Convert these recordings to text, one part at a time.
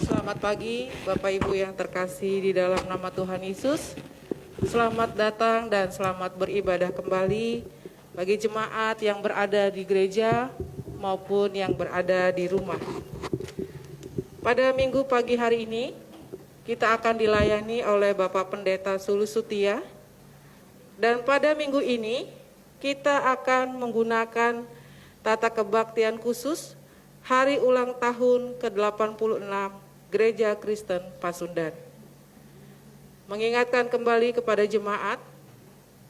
Selamat pagi Bapak Ibu yang terkasih di dalam nama Tuhan Yesus. Selamat datang dan selamat beribadah kembali bagi jemaat yang berada di gereja maupun yang berada di rumah. Pada minggu pagi hari ini, kita akan dilayani oleh Bapak Pendeta Sulu Sutia. Dan pada minggu ini, kita akan menggunakan tata kebaktian khusus Hari Ulang Tahun ke-86 Gereja Kristen Pasundan. Mengingatkan kembali kepada jemaat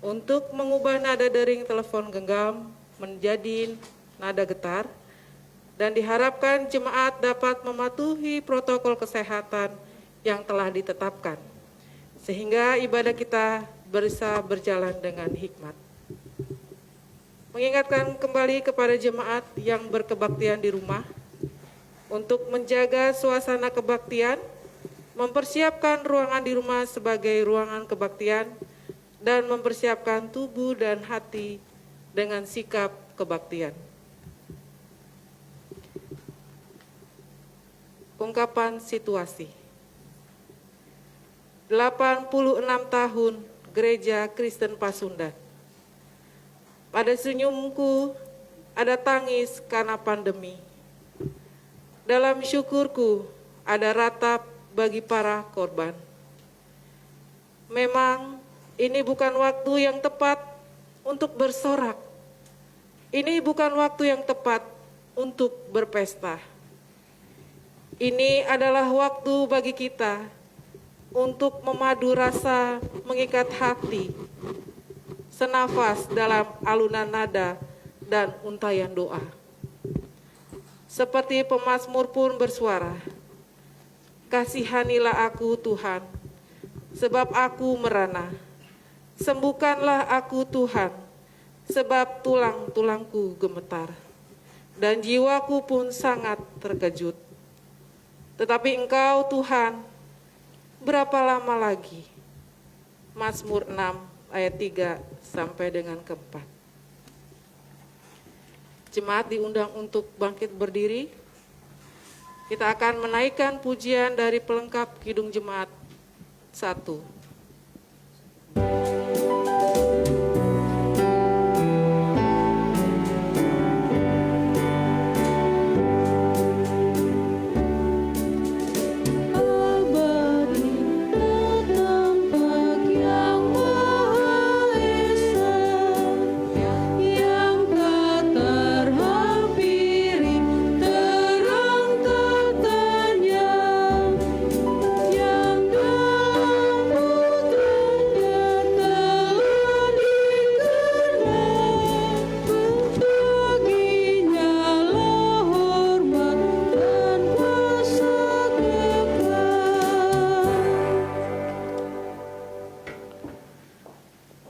untuk mengubah nada dering telepon genggam menjadi nada getar, dan diharapkan jemaat dapat mematuhi protokol kesehatan yang telah ditetapkan, sehingga ibadah kita bisa berjalan dengan hikmat. Mengingatkan kembali kepada jemaat yang berkebaktian di rumah, untuk menjaga suasana kebaktian, mempersiapkan ruangan di rumah sebagai ruangan kebaktian, dan mempersiapkan tubuh dan hati dengan sikap kebaktian. Ungkapan situasi. 86 tahun Gereja Kristen Pasundan. Pada senyumku ada tangis karena pandemi. Dalam syukurku ada ratap bagi para korban. Memang ini bukan waktu yang tepat untuk bersorak. Ini bukan waktu yang tepat untuk berpesta. Ini adalah waktu bagi kita untuk memadu rasa, mengikat hati, senafas dalam alunan nada dan untayan doa. Seperti pemazmur pun bersuara, "Kasihanilah aku Tuhan, sebab aku merana. Sembuhkanlah aku Tuhan, sebab tulang-tulangku gemetar. Dan jiwaku pun sangat terkejut. Tetapi Engkau Tuhan, berapa lama lagi?" Mazmur 6 ayat 3 sampai dengan ke-4. Jemaat diundang untuk bangkit berdiri. Kita akan menaikkan pujian dari pelengkap Kidung Jemaat 1.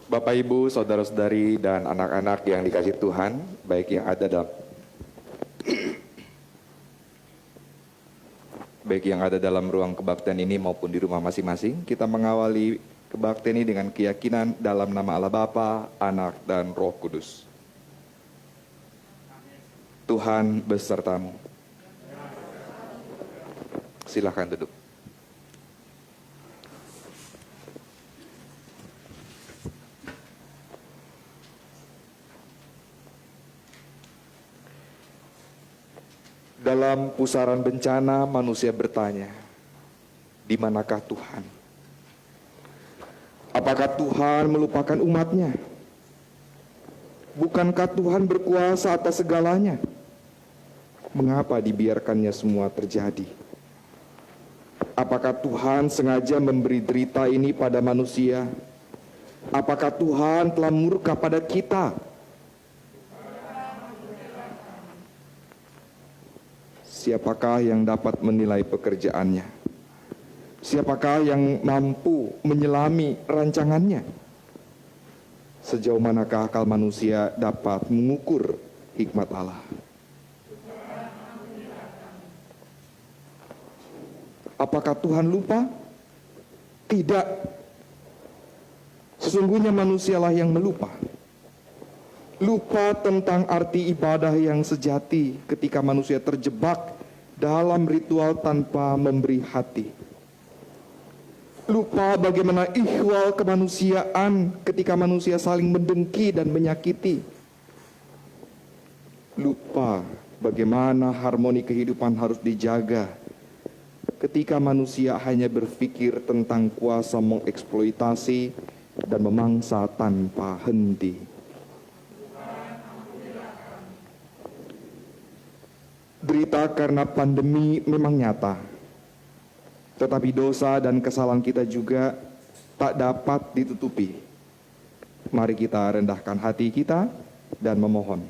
Bapak, Ibu, saudara-saudari, dan anak-anak yang dikasihi Tuhan, baik yang ada dalam ruang kebaktian ini maupun di rumah masing-masing, kita mengawali kebaktian ini dengan keyakinan dalam nama Allah Bapa, Anak, dan Roh Kudus. Tuhan besertamu. Silakan duduk. Dalam pusaran bencana, manusia bertanya, Di manakah Tuhan? Apakah Tuhan melupakan umatnya? Bukankah Tuhan berkuasa atas segalanya? Mengapa dibiarkannya semua terjadi? Apakah Tuhan sengaja memberi derita ini pada manusia? Apakah Tuhan telah murka pada kita? Siapakah yang dapat menilai pekerjaannya? Siapakah yang mampu menyelami rancangannya? Sejauh manakah akal manusia dapat mengukur hikmat Allah? Apakah Tuhan lupa? Tidak. Sesungguhnya manusialah yang melupa. Lupa tentang arti ibadah yang sejati ketika manusia terjebak dalam ritual tanpa memberi hati. Lupa bagaimana ihwal kemanusiaan ketika manusia saling mendengki dan menyakiti. Lupa bagaimana harmoni kehidupan harus dijaga ketika manusia hanya berpikir tentang kuasa mengeksploitasi dan memangsa tanpa henti. Derita karena pandemi memang nyata. Tetapi dosa dan kesalahan kita juga tak dapat ditutupi. Mari kita rendahkan hati kita dan memohon.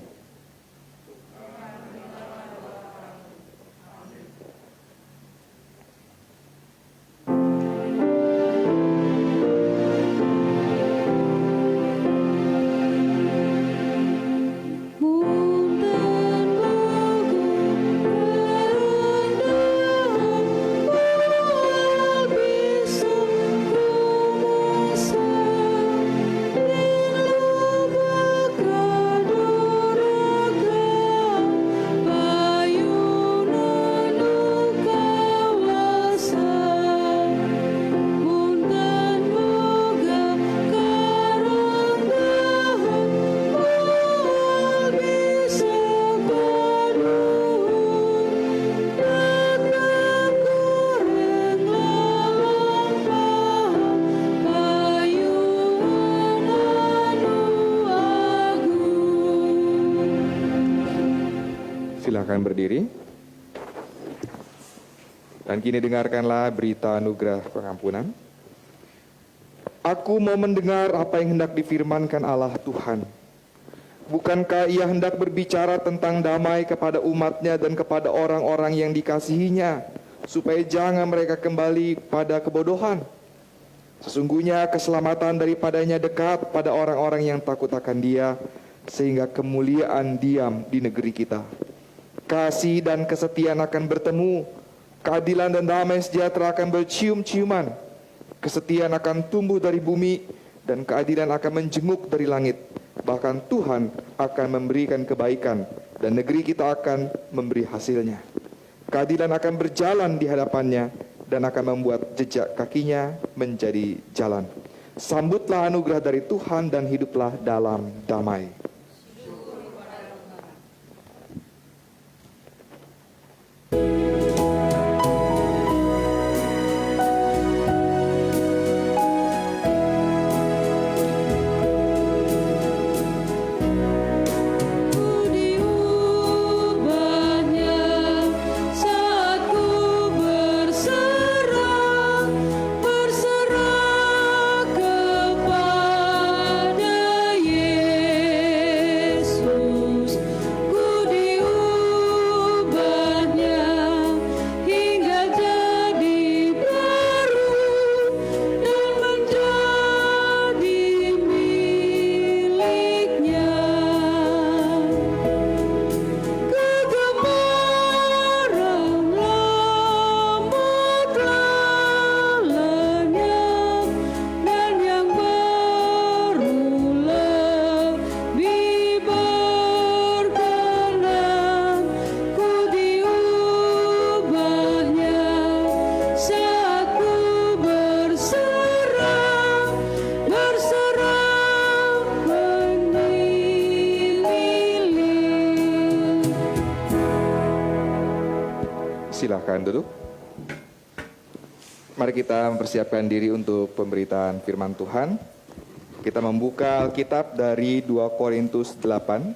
Silakan berdiri. Dan kini dengarkanlah berita anugerah pengampunan. Aku mau mendengar apa yang hendak difirmankan Allah Tuhan. Bukankah ia hendak berbicara tentang damai kepada umatnya dan kepada orang-orang yang dikasihinya, supaya jangan mereka kembali pada kebodohan? Sesungguhnya keselamatan daripadanya dekat pada orang-orang yang takut akan Dia, sehingga kemuliaan diam di negeri kita. Kasih dan kesetiaan akan bertemu, keadilan dan damai sejahtera akan bercium-ciuman. Kesetiaan akan tumbuh dari bumi, dan keadilan akan menjenguk dari langit. Bahkan Tuhan akan memberikan kebaikan, dan negeri kita akan memberi hasilnya. Keadilan akan berjalan di hadapannya, dan akan membuat jejak kakinya menjadi jalan. Sambutlah anugerah dari Tuhan dan hiduplah dalam damai. Silakan duduk. Mari kita mempersiapkan diri untuk pemberitaan firman Tuhan. Kita membuka Alkitab dari 2 Korintus 8.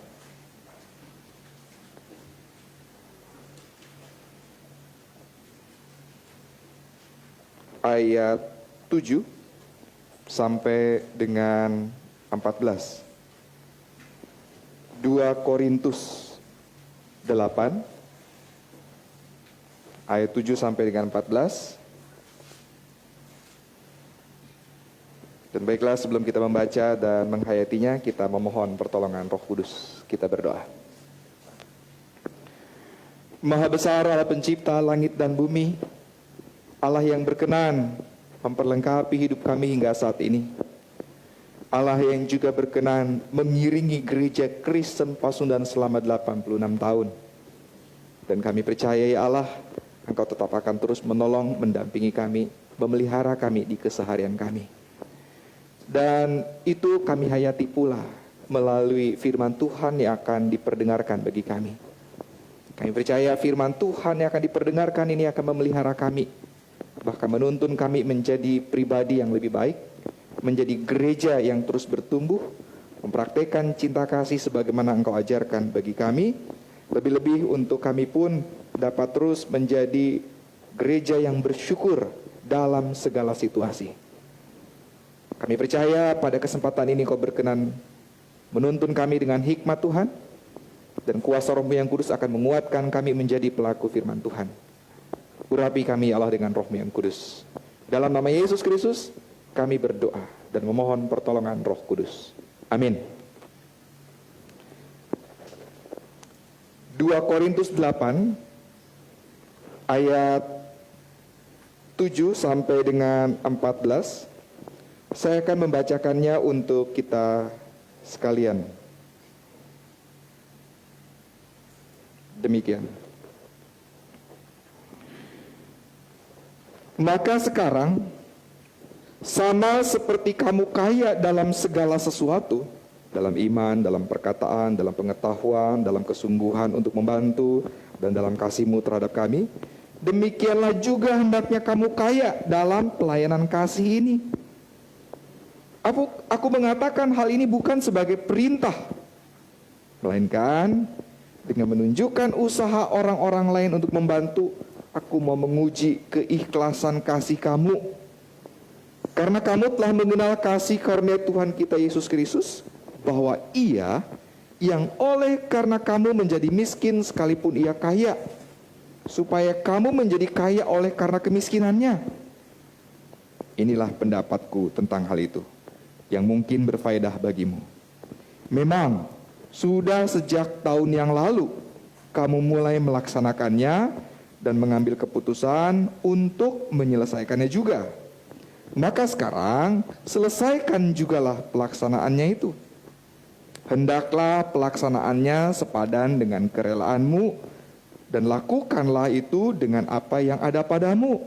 Ayat 7 sampai dengan 14. 2 Korintus 8 ayat 7 sampai dengan 14. Dan baiklah, sebelum kita membaca dan menghayatinya, kita memohon pertolongan Roh Kudus. Kita berdoa. Maha besar Allah pencipta langit dan bumi, Allah yang berkenan memperlengkapi hidup kami hingga saat ini. Allah yang juga berkenan mengiringi gereja Kristen Pasundan selama 86 tahun. Dan kami percaya ya Allah, Engkau tetap akan terus menolong, mendampingi kami, memelihara kami di keseharian kami. Dan itu kami hayati pula melalui firman Tuhan yang akan diperdengarkan bagi kami. Kami percaya firman Tuhan yang akan diperdengarkan ini akan memelihara kami, bahkan menuntun kami menjadi pribadi yang lebih baik, menjadi gereja yang terus bertumbuh, mempraktekkan cinta kasih sebagaimana Engkau ajarkan bagi kami, lebih-lebih untuk kami pun dapat terus menjadi gereja yang bersyukur dalam segala situasi. Kami percaya pada kesempatan ini Kau berkenan menuntun kami dengan hikmat Tuhan, dan kuasa Roh-Mu yang kudus akan menguatkan kami menjadi pelaku firman Tuhan. Urapi kami Allah dengan Roh-Mu yang kudus. Dalam nama Yesus Kristus kami berdoa dan memohon pertolongan Roh Kudus. Amin. 2 Korintus 8 ayat 7 sampai dengan 14. Saya akan membacakannya untuk kita sekalian. Demikian. Maka sekarang, sama seperti kamu kaya dalam segala sesuatu, dalam iman, dalam perkataan, dalam pengetahuan, dalam kesungguhan untuk membantu, dan dalam kasih-Mu terhadap kami, demikianlah juga hendaknya kamu kaya dalam pelayanan kasih ini. Aku mengatakan hal ini bukan sebagai perintah, melainkan dengan menunjukkan usaha orang-orang lain untuk membantu. Aku mau menguji keikhlasan kasih kamu, karena kamu telah mengenal kasih karunia Tuhan kita Yesus Kristus, bahwa Ia yang oleh karena kamu menjadi miskin sekalipun Ia kaya, supaya kamu menjadi kaya oleh karena kemiskinannya. Inilah pendapatku tentang hal itu, yang mungkin berfaedah bagimu. Memang sudah sejak tahun yang lalu kamu mulai melaksanakannya dan mengambil keputusan untuk menyelesaikannya juga. Maka sekarang selesaikan jugalah pelaksanaannya itu. Hendaklah pelaksanaannya sepadan dengan kerelaanmu, dan lakukanlah itu dengan apa yang ada padamu.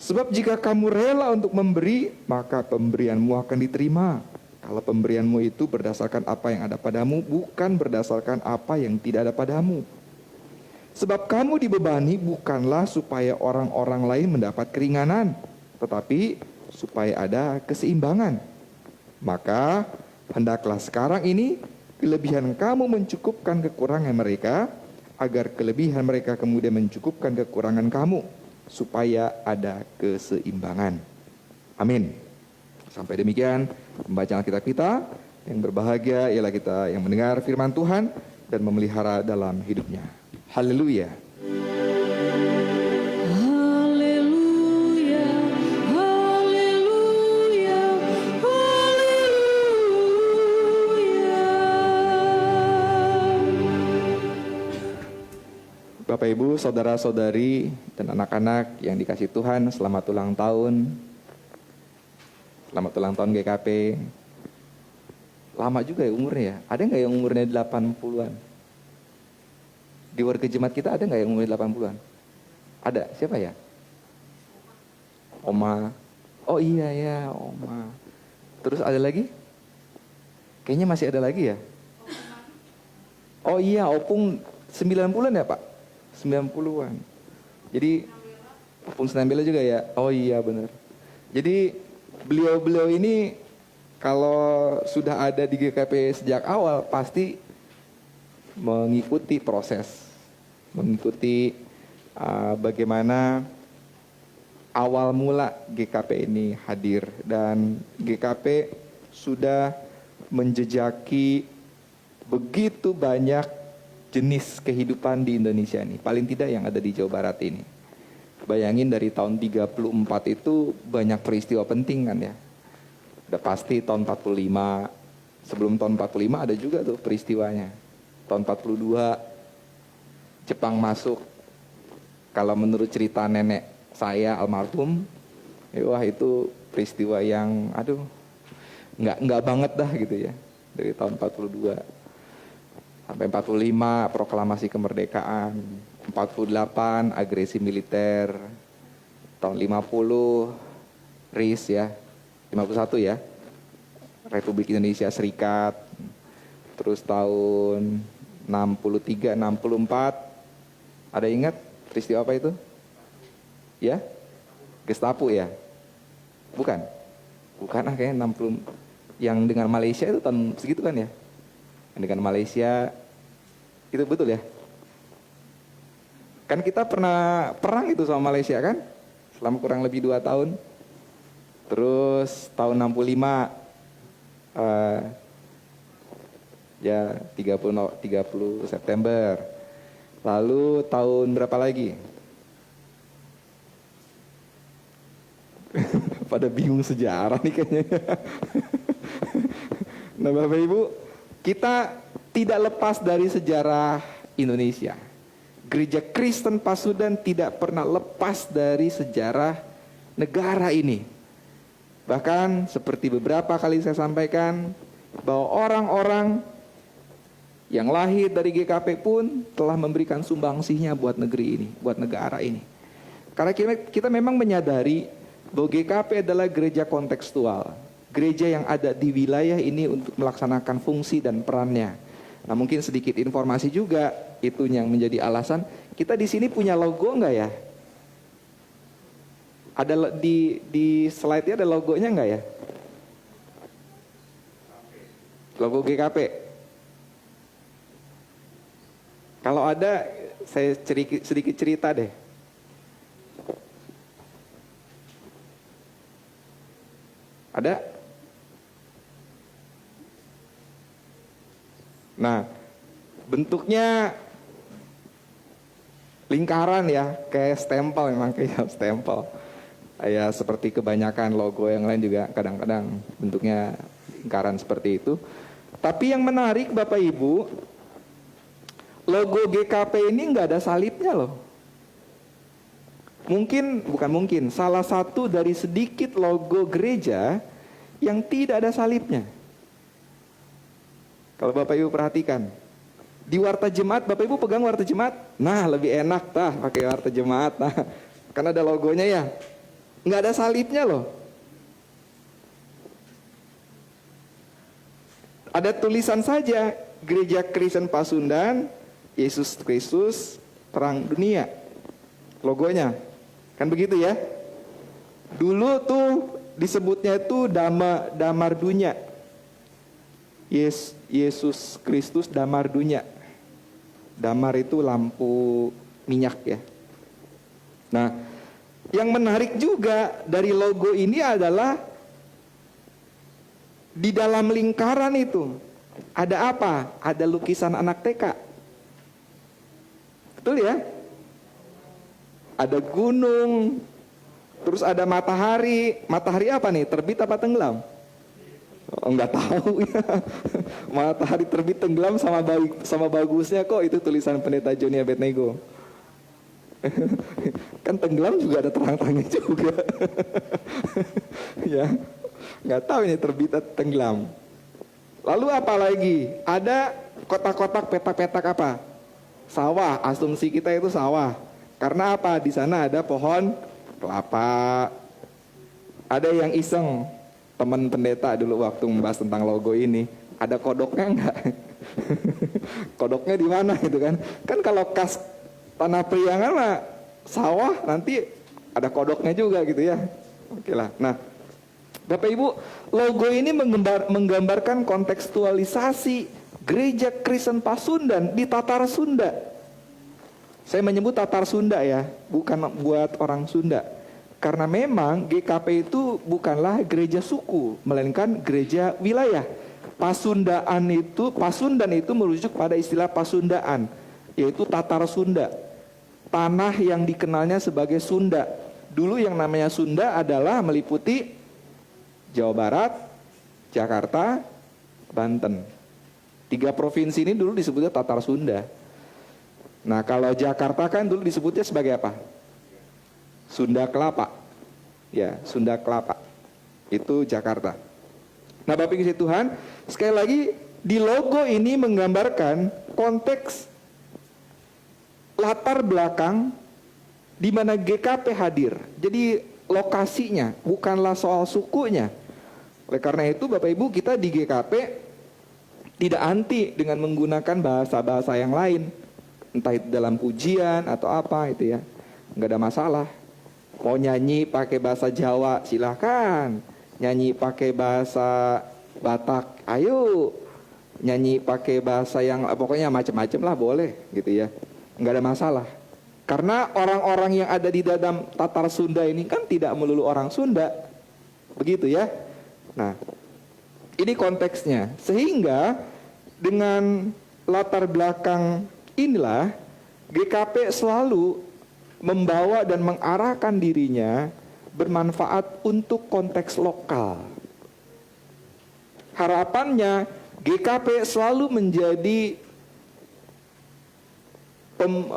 Sebab jika kamu rela untuk memberi, maka pemberianmu akan diterima. Kalau pemberianmu itu berdasarkan apa yang ada padamu, bukan berdasarkan apa yang tidak ada padamu. Sebab kamu dibebani bukanlah supaya orang-orang lain mendapat keringanan, tetapi supaya ada keseimbangan. Maka hendaklah sekarang ini kelebihan kamu mencukupkan kekurangan mereka, agar kelebihan mereka kemudian mencukupkan kekurangan kamu, supaya ada keseimbangan. Amin. Sampai demikian pembacaan Alkitab kita. Yang berbahagia ialah kita yang mendengar firman Tuhan dan memelihara dalam hidupnya. Haleluya. Haleluya, haleluya, haleluya. Bapak Ibu, saudara-saudari, dan anak-anak yang dikasih Tuhan, selamat ulang tahun. Selamat ulang tahun GKP. Lama juga ya umurnya ya. Ada nggak yang umurnya 80-an? Di warga jemaat kita ada nggak yang umurnya 80-an? Ada, siapa ya? Oma. Oh iya ya, Oma. Terus ada lagi? Kayaknya masih ada lagi ya? Oh iya, Opung 90-an ya Pak? 90-an. Jadi, Apung Sunambela juga ya. Oh iya benar. Jadi beliau-beliau ini kalau sudah ada di GKP sejak awal pasti mengikuti proses, mengikuti bagaimana awal mula GKP ini hadir, dan GKP sudah menjejaki begitu banyak jenis kehidupan di Indonesia ini, paling tidak yang ada di Jawa Barat ini. Bayangin dari tahun 34 itu banyak peristiwa penting kan ya. Udah pasti tahun 45, sebelum tahun 45 ada juga tuh peristiwanya. Tahun 42 Jepang masuk. Kalau menurut cerita nenek saya almarhum, wah itu peristiwa yang nggak banget dah gitu ya. Dari tahun 42 sampai 45 proklamasi kemerdekaan, 48 agresi militer, tahun 50 RIS ya, 51 ya, Republik Indonesia Serikat. Terus tahun 63, 64, ada ingat peristiwa apa itu? Ya, Gestapo ya? Bukan kayaknya 60, yang dengan Malaysia itu tahun segitu kan ya? Yang dengan Malaysia, itu betul ya? Kan kita pernah perang itu sama Malaysia kan? Selama kurang lebih 2 tahun. Terus tahun 65 ya 30 September. Lalu tahun berapa lagi? Pada bingung sejarah nih kayaknya. Nah Bapak Ibu, kita tidak lepas dari sejarah Indonesia. Gereja Kristen Pasundan tidak pernah lepas dari sejarah negara ini. Bahkan seperti beberapa kali saya sampaikan, bahwa orang-orang yang lahir dari GKP pun telah memberikan sumbangsihnya buat negeri ini, buat negara ini. Karena kita memang menyadari bahwa GKP adalah gereja kontekstual, gereja yang ada di wilayah ini untuk melaksanakan fungsi dan perannya. Nah mungkin sedikit informasi juga, itu yang menjadi alasan kita di sini punya logo nggak ya? Ada di slide-nya ada logonya nggak ya? Logo GKP. Kalau ada, saya sedikit cerita deh. Ada? Nah, bentuknya lingkaran ya, kayak stempel, memang kayak stempel. Ya seperti kebanyakan logo yang lain juga kadang-kadang bentuknya lingkaran seperti itu. Tapi yang menarik Bapak Ibu, logo GKP ini nggak ada salibnya loh. Bukan mungkin, salah satu dari sedikit logo gereja yang tidak ada salibnya. Kalau Bapak Ibu perhatikan, di Warta Jemaat, Bapak Ibu pegang Warta Jemaat, nah lebih enak pakai Warta Jemaat, karena ada logonya ya. Nggak ada salibnya loh. Ada tulisan saja, Gereja Kristen Pasundan, Yesus Kristus, Terang Dunia. Logonya. Kan begitu ya. Dulu tuh disebutnya itu Damar Dunia. Yesus Kristus Damar Dunia. Damar itu lampu minyak ya. Nah, yang menarik juga dari logo ini adalah di dalam lingkaran itu ada apa? Ada lukisan anak TK. Betul ya? Ada gunung, terus ada matahari. Matahari apa nih? Terbit apa tenggelam? Oh, enggak tahu ya. Matahari terbit tenggelam sama bagusnya kok itu tulisan Pendeta Joni Abednego. Kan tenggelam juga ada terang-terangnya juga. Ya, nggak tahu ini terbit atau tenggelam. Lalu apa lagi? Ada kotak-kotak petak-petak apa? Sawah. Asumsi kita itu sawah. Karena apa? Di sana ada pohon kelapa. Ada yang iseng, teman pendeta dulu waktu membahas tentang logo ini, ada kodoknya enggak? Kodoknya di mana gitu kan? Kan kalau kas Tanah Priangan mah sawah, nanti Ada kodoknya juga gitu ya. Oke lah. Nah, Bapak Ibu, logo ini menggambarkan kontekstualisasi gereja Kristen Pasundan di Tatar Sunda. Saya menyebut Tatar Sunda ya, bukan buat orang Sunda. Karena memang GKP itu bukanlah gereja suku, melainkan gereja wilayah. Pasundan itu merujuk pada istilah Pasundaan, yaitu Tatar Sunda. Tanah yang dikenalnya sebagai Sunda. Dulu yang namanya Sunda adalah meliputi Jawa Barat, Jakarta, Banten. 3 provinsi ini dulu disebutnya Tatar Sunda. Nah, kalau Jakarta kan dulu disebutnya sebagai apa? Sunda Kelapa. Ya, Sunda Kelapa. Itu Jakarta. Nah, Bapak Ibu Tuhan, sekali lagi di logo ini menggambarkan konteks latar belakang di mana GKP hadir. Jadi lokasinya bukanlah soal sukunya. Oleh karena itu Bapak Ibu, kita di GKP tidak anti dengan menggunakan bahasa-bahasa yang lain. Entah itu dalam pujian atau apa itu ya. Enggak ada masalah. Mau nyanyi pakai bahasa Jawa silahkan. Nyanyi pakai bahasa Batak, ayo. Nyanyi pakai bahasa yang pokoknya macam-macam lah boleh gitu ya. Enggak ada masalah. Karena orang-orang yang ada di dalam Tatar Sunda ini kan tidak melulu orang Sunda. Begitu ya. Nah, ini konteksnya. Sehingga dengan latar belakang inilah GKP selalu membawa dan mengarahkan dirinya bermanfaat untuk konteks lokal. Harapannya GKP selalu menjadi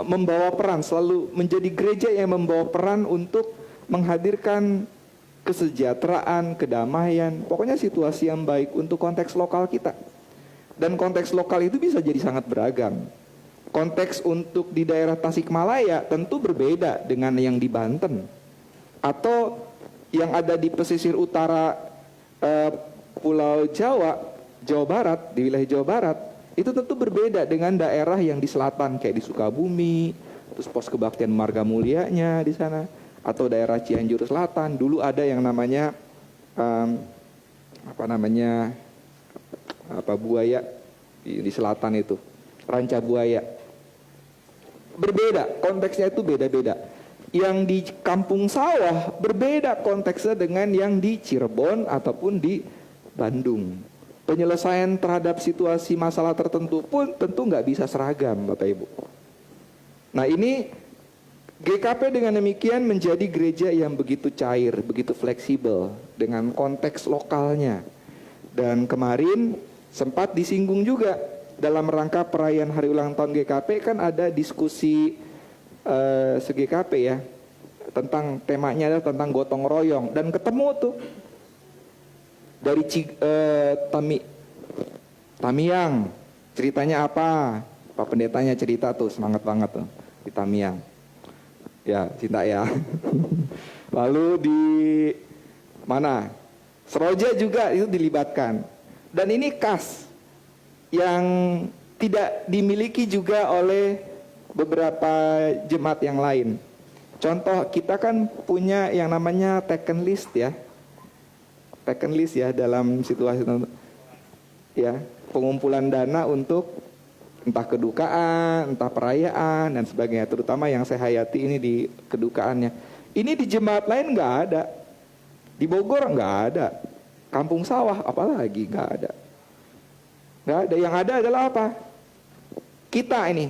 membawa peran, selalu menjadi gereja yang membawa peran untuk menghadirkan kesejahteraan, kedamaian, pokoknya situasi yang baik untuk konteks lokal kita. Dan konteks lokal itu bisa jadi sangat beragam. Konteks untuk di daerah Tasikmalaya tentu berbeda dengan yang di Banten. Atau yang ada di pesisir utara Pulau Jawa, Jawa Barat, di wilayah Jawa Barat, itu tentu berbeda dengan daerah yang di selatan kayak di Sukabumi, terus pos kebaktian Marga Mulianya di sana, atau daerah Cianjur Selatan. Dulu ada yang namanya buaya di selatan itu, Ranca Buaya. Berbeda, konteksnya itu beda-beda. Yang di Kampung Sawah berbeda konteksnya dengan yang di Cirebon ataupun di Bandung. Penyelesaian terhadap situasi masalah tertentu pun tentu nggak bisa seragam, Bapak Ibu. Nah, ini GKP dengan demikian menjadi gereja yang begitu cair, begitu fleksibel dengan konteks lokalnya. Dan kemarin sempat disinggung juga dalam rangka perayaan hari ulang tahun GKP kan ada diskusi se-GKP ya, tentang temanya adalah tentang gotong royong, dan ketemu tuh dari Tamiang, ceritanya apa? Pak Pendetanya cerita tuh, semangat banget tuh di Tamiang. Ya, cinta ya. Lalu di mana? Seroja juga itu dilibatkan. Dan ini khas yang tidak dimiliki juga oleh beberapa jemaat yang lain. Contoh, kita kan punya yang namanya taken list ya. Taken list ya dalam situasi ya, pengumpulan dana untuk entah kedukaan, entah perayaan dan sebagainya, terutama yang saya hayati ini di kedukaannya. Ini di jemaat lain nggak ada. Di Bogor nggak ada. Kampung Sawah apalagi nggak ada. Nggak ada. Yang ada adalah apa? Kita ini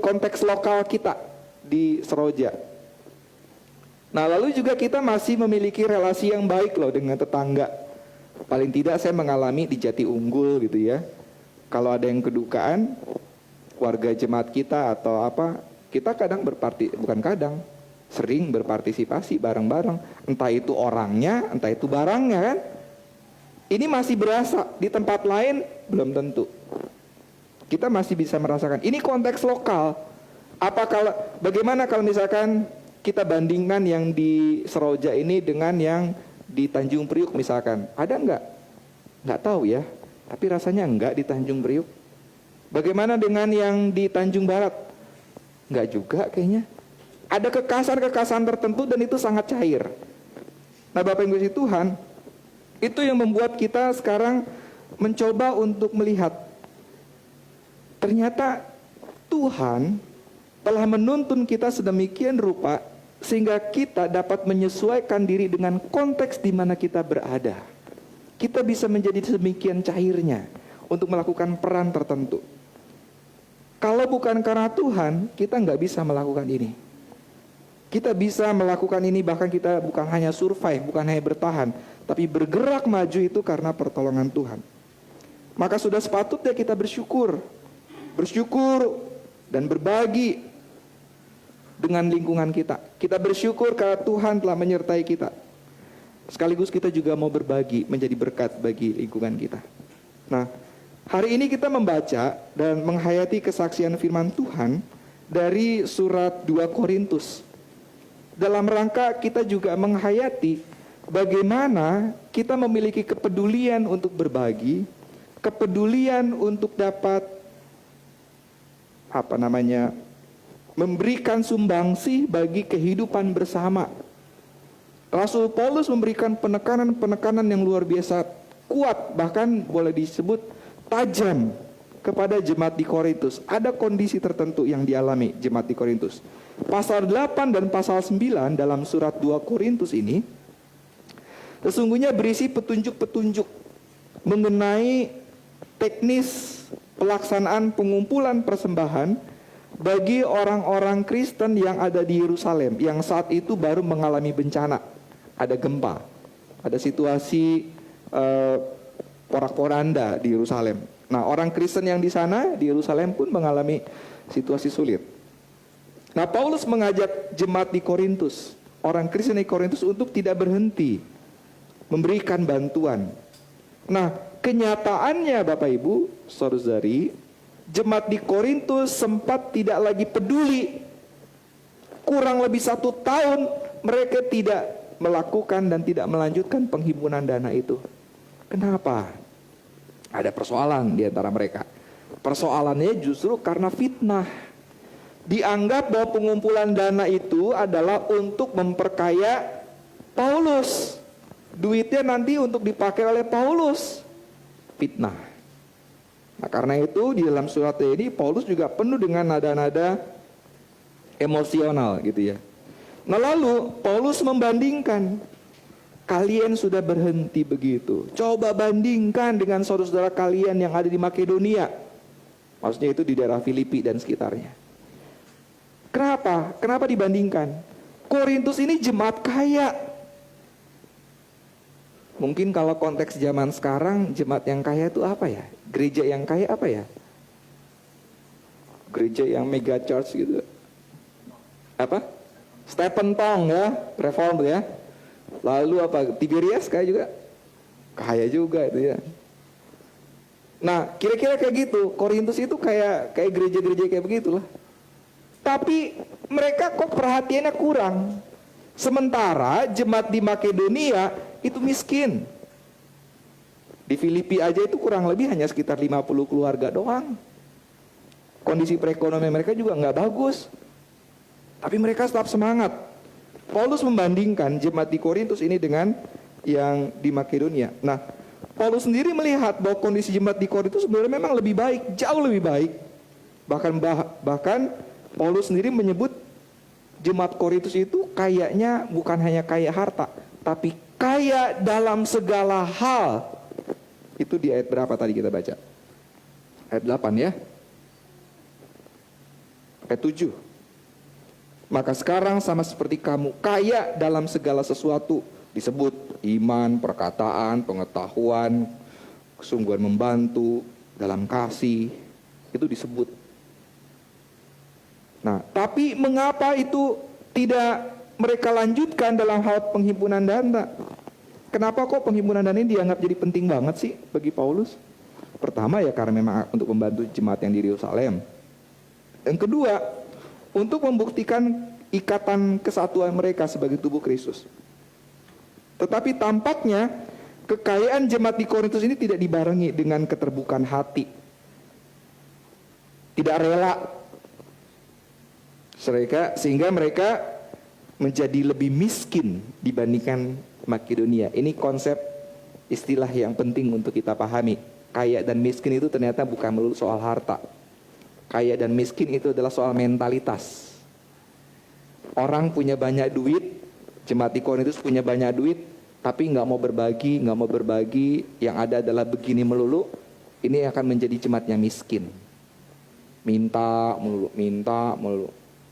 konteks lokal kita di Seroja. Nah, lalu juga kita masih memiliki relasi yang baik loh dengan tetangga. Paling tidak saya mengalami di Jati Unggul gitu ya. Kalau ada yang kedukaan, warga jemaat kita atau apa, kita sering berpartisipasi bareng-bareng. Entah itu orangnya, entah itu barangnya kan. Ini masih berasa, di tempat lain belum tentu. Kita masih bisa merasakan. Ini konteks lokal. Bagaimana kalau misalkan kita bandingkan yang di Seroja ini dengan yang di Tanjung Priuk misalkan? Ada enggak? Enggak tahu ya. Tapi rasanya enggak di Tanjung Priuk. Bagaimana dengan yang di Tanjung Barat? Enggak juga kayaknya. Ada kekasan-kekasan tertentu dan itu sangat cair. Nah Bapak Ibu Tuhan, itu yang membuat kita sekarang mencoba untuk melihat, ternyata Tuhan telah menuntun kita sedemikian rupa sehingga kita dapat menyesuaikan diri dengan konteks di mana kita berada. Kita bisa menjadi demikian cairnya untuk melakukan peran tertentu. Kalau bukan karena Tuhan, kita nggak bisa melakukan ini. Kita bisa melakukan ini, bahkan kita bukan hanya survive, bukan hanya bertahan, tapi bergerak maju itu karena pertolongan Tuhan. Maka sudah sepatutnya kita bersyukur dan berbagi dengan lingkungan kita. Kita bersyukur karena Tuhan telah menyertai kita. Sekaligus kita juga mau berbagi, menjadi berkat bagi lingkungan kita. Nah, hari ini kita membaca dan menghayati kesaksian firman Tuhan dari surat 2 Korintus. Dalam rangka kita juga menghayati bagaimana kita memiliki kepedulian untuk berbagi, kepedulian untuk dapat memberikan sumbangsih bagi kehidupan bersama. Rasul Paulus memberikan penekanan yang luar biasa kuat, bahkan boleh disebut tajam kepada jemaat di Korintus. Ada kondisi tertentu yang dialami jemaat di Korintus. Pasal 8 dan pasal 9 dalam surat 2 Korintus ini sesungguhnya berisi petunjuk-petunjuk mengenai teknis pelaksanaan pengumpulan persembahan bagi orang-orang Kristen yang ada di Yerusalem, yang saat itu baru mengalami bencana. Ada gempa, ada situasi porak-poranda di Yerusalem. Nah, orang Kristen yang di sana, di Yerusalem pun mengalami situasi sulit. Nah, Paulus mengajak jemaat di Korintus, orang Kristen di Korintus untuk tidak berhenti memberikan bantuan. Nah, kenyataannya Bapak Ibu, saudara-saudari, jemaat di Korintus sempat tidak lagi peduli. Kurang lebih 1 tahun mereka tidak melakukan dan tidak melanjutkan penghimpunan dana itu. Kenapa? Ada persoalan di antara mereka. Persoalannya justru karena fitnah. Dianggap bahwa pengumpulan dana itu adalah untuk memperkaya Paulus. Duitnya nanti untuk dipakai oleh Paulus. Fitnah. Nah, karena itu di dalam surat ini Paulus juga penuh dengan nada-nada emosional gitu ya. Nah, lalu Paulus membandingkan, kalian sudah berhenti begitu, coba bandingkan dengan saudara-saudara kalian yang ada di Makedonia. Maksudnya itu di daerah Filipi dan sekitarnya. Kenapa? Kenapa dibandingkan? Korintus ini jemaat kaya. Mungkin kalau konteks zaman sekarang, jemaat yang kaya itu apa ya? Gereja yang kaya apa ya? Gereja yang mega church gitu. Apa? Stephen Tong ya, Reform ya. Lalu apa? Tiberias kaya juga. Kaya juga itu ya. Nah, kira-kira kayak gitu. Korintus itu kayak gereja-gereja kayak begitulah. Tapi mereka kok perhatiannya kurang. Sementara jemaat di Makedonia itu miskin. Di Filipi aja itu kurang lebih hanya sekitar 50 keluarga doang. Kondisi perekonomian mereka juga nggak bagus. Tapi mereka tetap semangat. Paulus membandingkan jemaat di Korintus ini dengan yang di Makedonia. Nah, Paulus sendiri melihat bahwa kondisi jemaat di Korintus sebenarnya memang lebih baik, jauh lebih baik. Bahkan Paulus sendiri menyebut jemaat Korintus itu kayaknya bukan hanya kaya harta, tapi kaya dalam segala hal. Itu di ayat berapa tadi kita baca? Ayat 8 ya. Ayat 7. Maka sekarang sama seperti kamu, kaya dalam segala sesuatu. Disebut iman, perkataan, pengetahuan, kesungguhan membantu, dalam kasih. Itu disebut. Nah, tapi mengapa itu tidak mereka lanjutkan dalam hal penghimpunan dana? Kenapa kok penghimpunan dana ini dianggap jadi penting banget sih bagi Paulus? Pertama ya karena memang untuk membantu jemaat yang di Yerusalem. Yang kedua, untuk membuktikan ikatan kesatuan mereka sebagai tubuh Kristus. Tetapi tampaknya kekayaan jemaat di Korintus ini tidak dibarengi dengan keterbukaan hati. Tidak rela. Sehingga mereka menjadi lebih miskin dibandingkan Makedonia. Ini konsep istilah yang penting untuk kita pahami. Kaya dan miskin itu ternyata bukan melulu soal harta. Kaya dan miskin itu adalah soal mentalitas. Orang punya banyak duit, jemaat di Korintus punya banyak duit, tapi nggak mau berbagi, yang ada adalah begini melulu. Ini akan menjadi jemaat yang miskin. Minta melulu,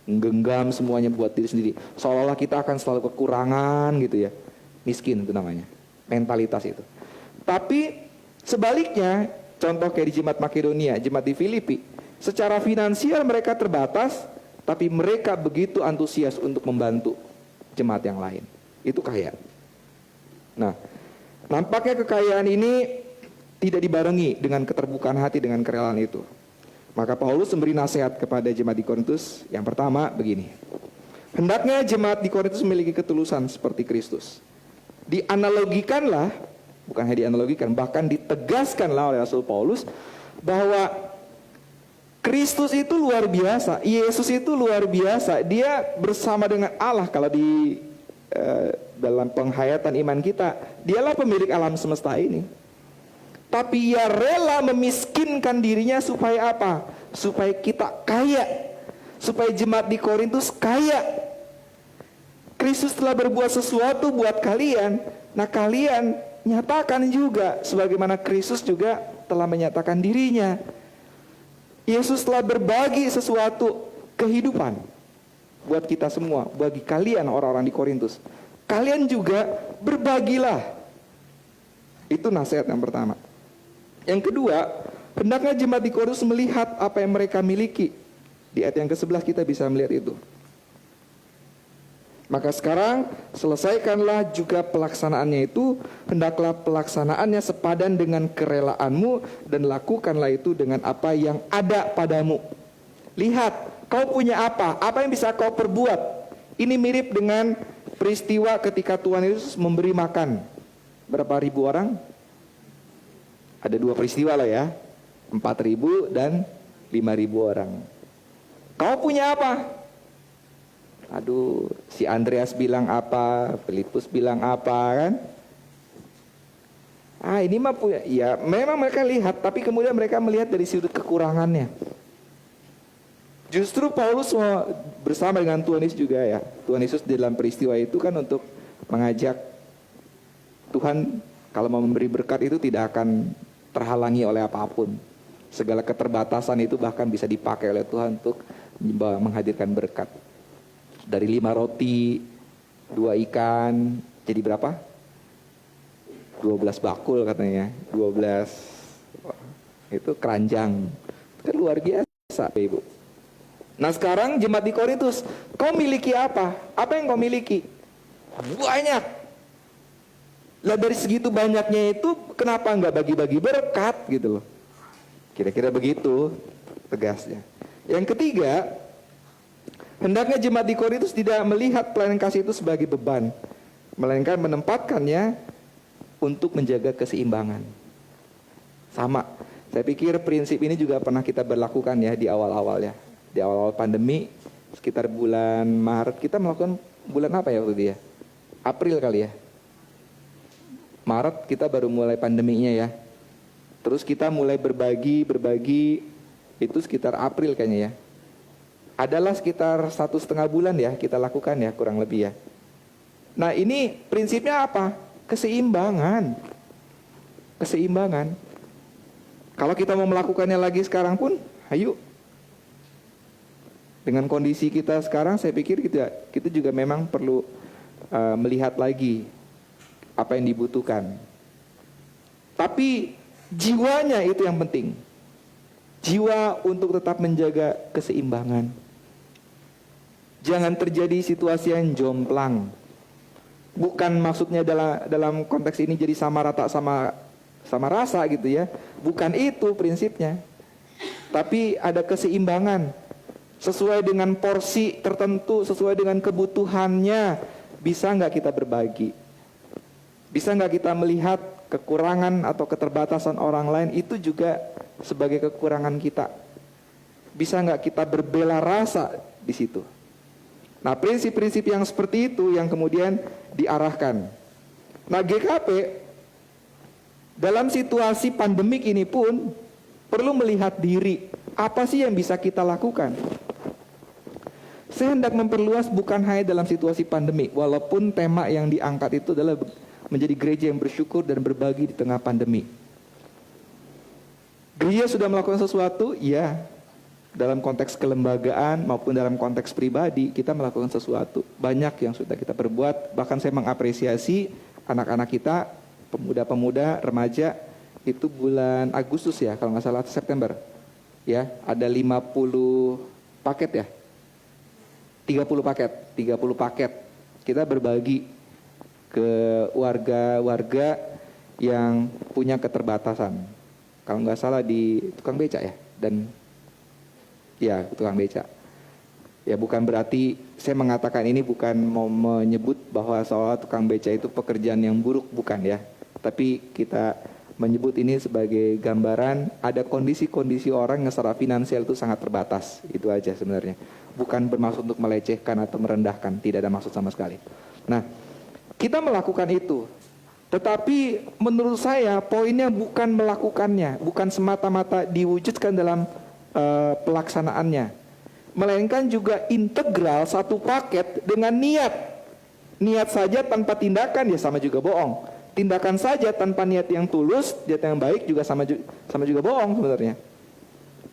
menggenggam semuanya buat diri sendiri. Seolah-olah kita akan selalu kekurangan gitu ya. Miskin itu namanya, mentalitas itu. Tapi sebaliknya, contoh kayak di jemaat Makedonia, jemaat di Filipi, secara finansial mereka terbatas, tapi mereka begitu antusias untuk membantu jemaat yang lain. Itu kaya. Nah, nampaknya kekayaan ini tidak dibarengi dengan keterbukaan hati, dengan kerelaan itu. Maka Paulus memberi nasihat kepada jemaat di Korintus. Yang pertama begini, hendaknya jemaat di Korintus memiliki ketulusan seperti Kristus. Dianalogikanlah, bukan hanya dianalogikan, bahkan ditegaskanlah oleh Rasul Paulus bahwa Kristus itu luar biasa, Yesus itu luar biasa. Dia bersama dengan Allah. Kalau di dalam penghayatan iman kita, dialah pemilik alam semesta ini. Tapi ia rela memiskinkan dirinya supaya apa? Supaya kita kaya, supaya jemaat di Korintus kaya. Kristus telah berbuat sesuatu buat kalian. Nah, kalian nyatakan juga sebagaimana Kristus juga telah menyatakan dirinya. Yesus telah berbagi sesuatu kehidupan buat kita semua, bagi kalian orang-orang di Korintus. Kalian juga berbagilah. Itu nasihat yang pertama. Yang kedua, hendaknya jemaat di Korintus melihat apa yang mereka miliki. Di ayat yang ke-11 kita bisa melihat itu. Maka sekarang selesaikanlah juga pelaksanaannya itu, hendaklah pelaksanaannya sepadan dengan kerelaanmu, dan lakukanlah itu dengan apa yang ada padamu. Lihat, kau punya apa? Apa yang bisa kau perbuat? Ini mirip dengan peristiwa ketika Tuhan Yesus memberi makan berapa ribu orang? Ada dua peristiwa lah ya, 4.000 dan 5.000 orang. Kau punya apa? Aduh, si Andreas bilang apa, Filipus bilang apa kan? Ini mah punya. Ya, memang mereka lihat, tapi kemudian mereka melihat dari sudut kekurangannya. Justru Paulus bersama dengan Tuhan Yesus juga ya. Tuhan Yesus dalam peristiwa itu kan untuk mengajak Tuhan kalau mau memberi berkat itu tidak akan terhalangi oleh apapun. Segala keterbatasan itu bahkan bisa dipakai oleh Tuhan untuk menghadirkan berkat. Dari 5 roti, 2 ikan, jadi berapa? 12 bakul katanya. 12 itu keranjang. Itu luar biasa, Ibu. Nah, sekarang jemaat di Korintus, kau miliki apa? Apa yang kau miliki? Banyak. Lah dari segitu banyaknya itu, kenapa nggak bagi-bagi berkat gitu loh? Kira-kira begitu tegasnya. Yang ketiga, hendaknya jemaat di Korintus tidak melihat pelayanan kasih itu sebagai beban, melainkan menempatkannya untuk menjaga keseimbangan. Sama, saya pikir prinsip ini juga pernah kita berlakukan ya di awal-awal ya. Di awal-awal pandemi, sekitar bulan Maret, kita melakukan bulan apa ya waktu itu ya? April kali ya? Maret kita baru mulai pandeminya ya. Terus kita mulai berbagi itu sekitar April kayaknya ya. Adalah sekitar 1,5 bulan ya kita lakukan ya, kurang lebih ya. Nah, ini prinsipnya apa? Keseimbangan. Kalau kita mau melakukannya lagi sekarang pun, ayo. Dengan kondisi kita sekarang, saya pikir kita juga memang perlu melihat lagi apa yang dibutuhkan. Tapi jiwanya itu yang penting. Jiwa untuk tetap menjaga keseimbangan. Jangan terjadi situasi yang jomplang. Bukan maksudnya dalam konteks ini jadi sama rata sama rasa gitu ya. Bukan itu prinsipnya. Tapi ada keseimbangan. Sesuai dengan porsi tertentu, sesuai dengan kebutuhannya. Bisa nggak kita berbagi? Bisa nggak kita melihat kekurangan atau keterbatasan orang lain itu juga sebagai kekurangan kita? Bisa nggak kita berbela rasa di situ? Nah, prinsip-prinsip yang seperti itu yang kemudian diarahkan. Nah, GKP dalam situasi pandemik ini pun perlu melihat diri, apa sih yang bisa kita lakukan? Saya hendak memperluas bukan hanya dalam situasi pandemi, walaupun tema yang diangkat itu adalah menjadi gereja yang bersyukur dan berbagi di tengah pandemi. Gereja sudah melakukan sesuatu, ya. Dalam konteks kelembagaan maupun dalam konteks pribadi, kita melakukan sesuatu. Banyak yang sudah kita perbuat, bahkan saya mengapresiasi anak-anak kita, pemuda-pemuda, remaja, itu bulan Agustus ya, kalau nggak salah September. Ya, ada 50 paket ya. 30 paket kita berbagi ke warga-warga yang punya keterbatasan. Kalau nggak salah di tukang beca ya, dan ya tukang beca. Ya, bukan berarti saya mengatakan ini bukan mau menyebut bahwa seolah tukang beca itu pekerjaan yang buruk, bukan ya. Tapi kita menyebut ini sebagai gambaran ada kondisi-kondisi orang yang secara finansial itu sangat terbatas. Itu aja sebenarnya. Bukan bermaksud untuk melecehkan atau merendahkan, tidak ada maksud sama sekali. Nah, kita melakukan itu. Tetapi menurut saya poinnya bukan melakukannya, bukan semata-mata diwujudkan dalam pelaksanaannya, melainkan juga integral satu paket dengan niat. Niat saja tanpa tindakan ya sama juga bohong. Tindakan saja tanpa niat yang tulus, niat yang baik juga sama juga bohong sebenarnya.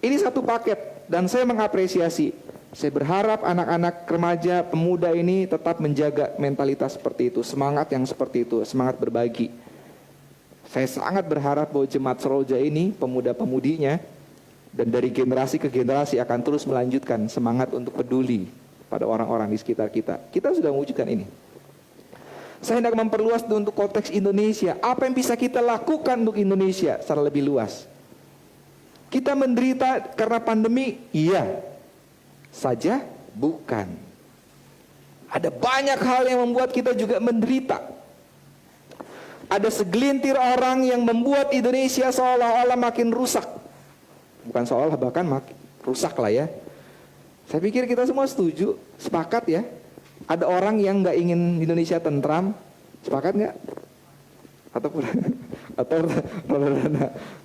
Ini satu paket dan saya mengapresiasi. Saya berharap anak-anak remaja, pemuda ini tetap menjaga mentalitas seperti itu, semangat yang seperti itu, semangat berbagi. Saya sangat berharap bahwa jemaat Seroja ini, pemuda-pemudinya, dan dari generasi ke generasi akan terus melanjutkan semangat untuk peduli pada orang-orang di sekitar kita. Kita sudah mewujudkan ini. Saya hendak memperluas untuk konteks Indonesia. Apa yang bisa kita lakukan untuk Indonesia secara lebih luas? Kita menderita karena pandemi? Iya. Saja? Bukan. Ada banyak hal yang membuat kita juga menderita. Ada segelintir orang yang membuat Indonesia seolah-olah makin rusak. Bukan seolah, bahkan makin rusak lah ya. Saya pikir kita semua setuju, sepakat ya. Ada orang yang nggak ingin Indonesia tentram, sepakat nggak? Atau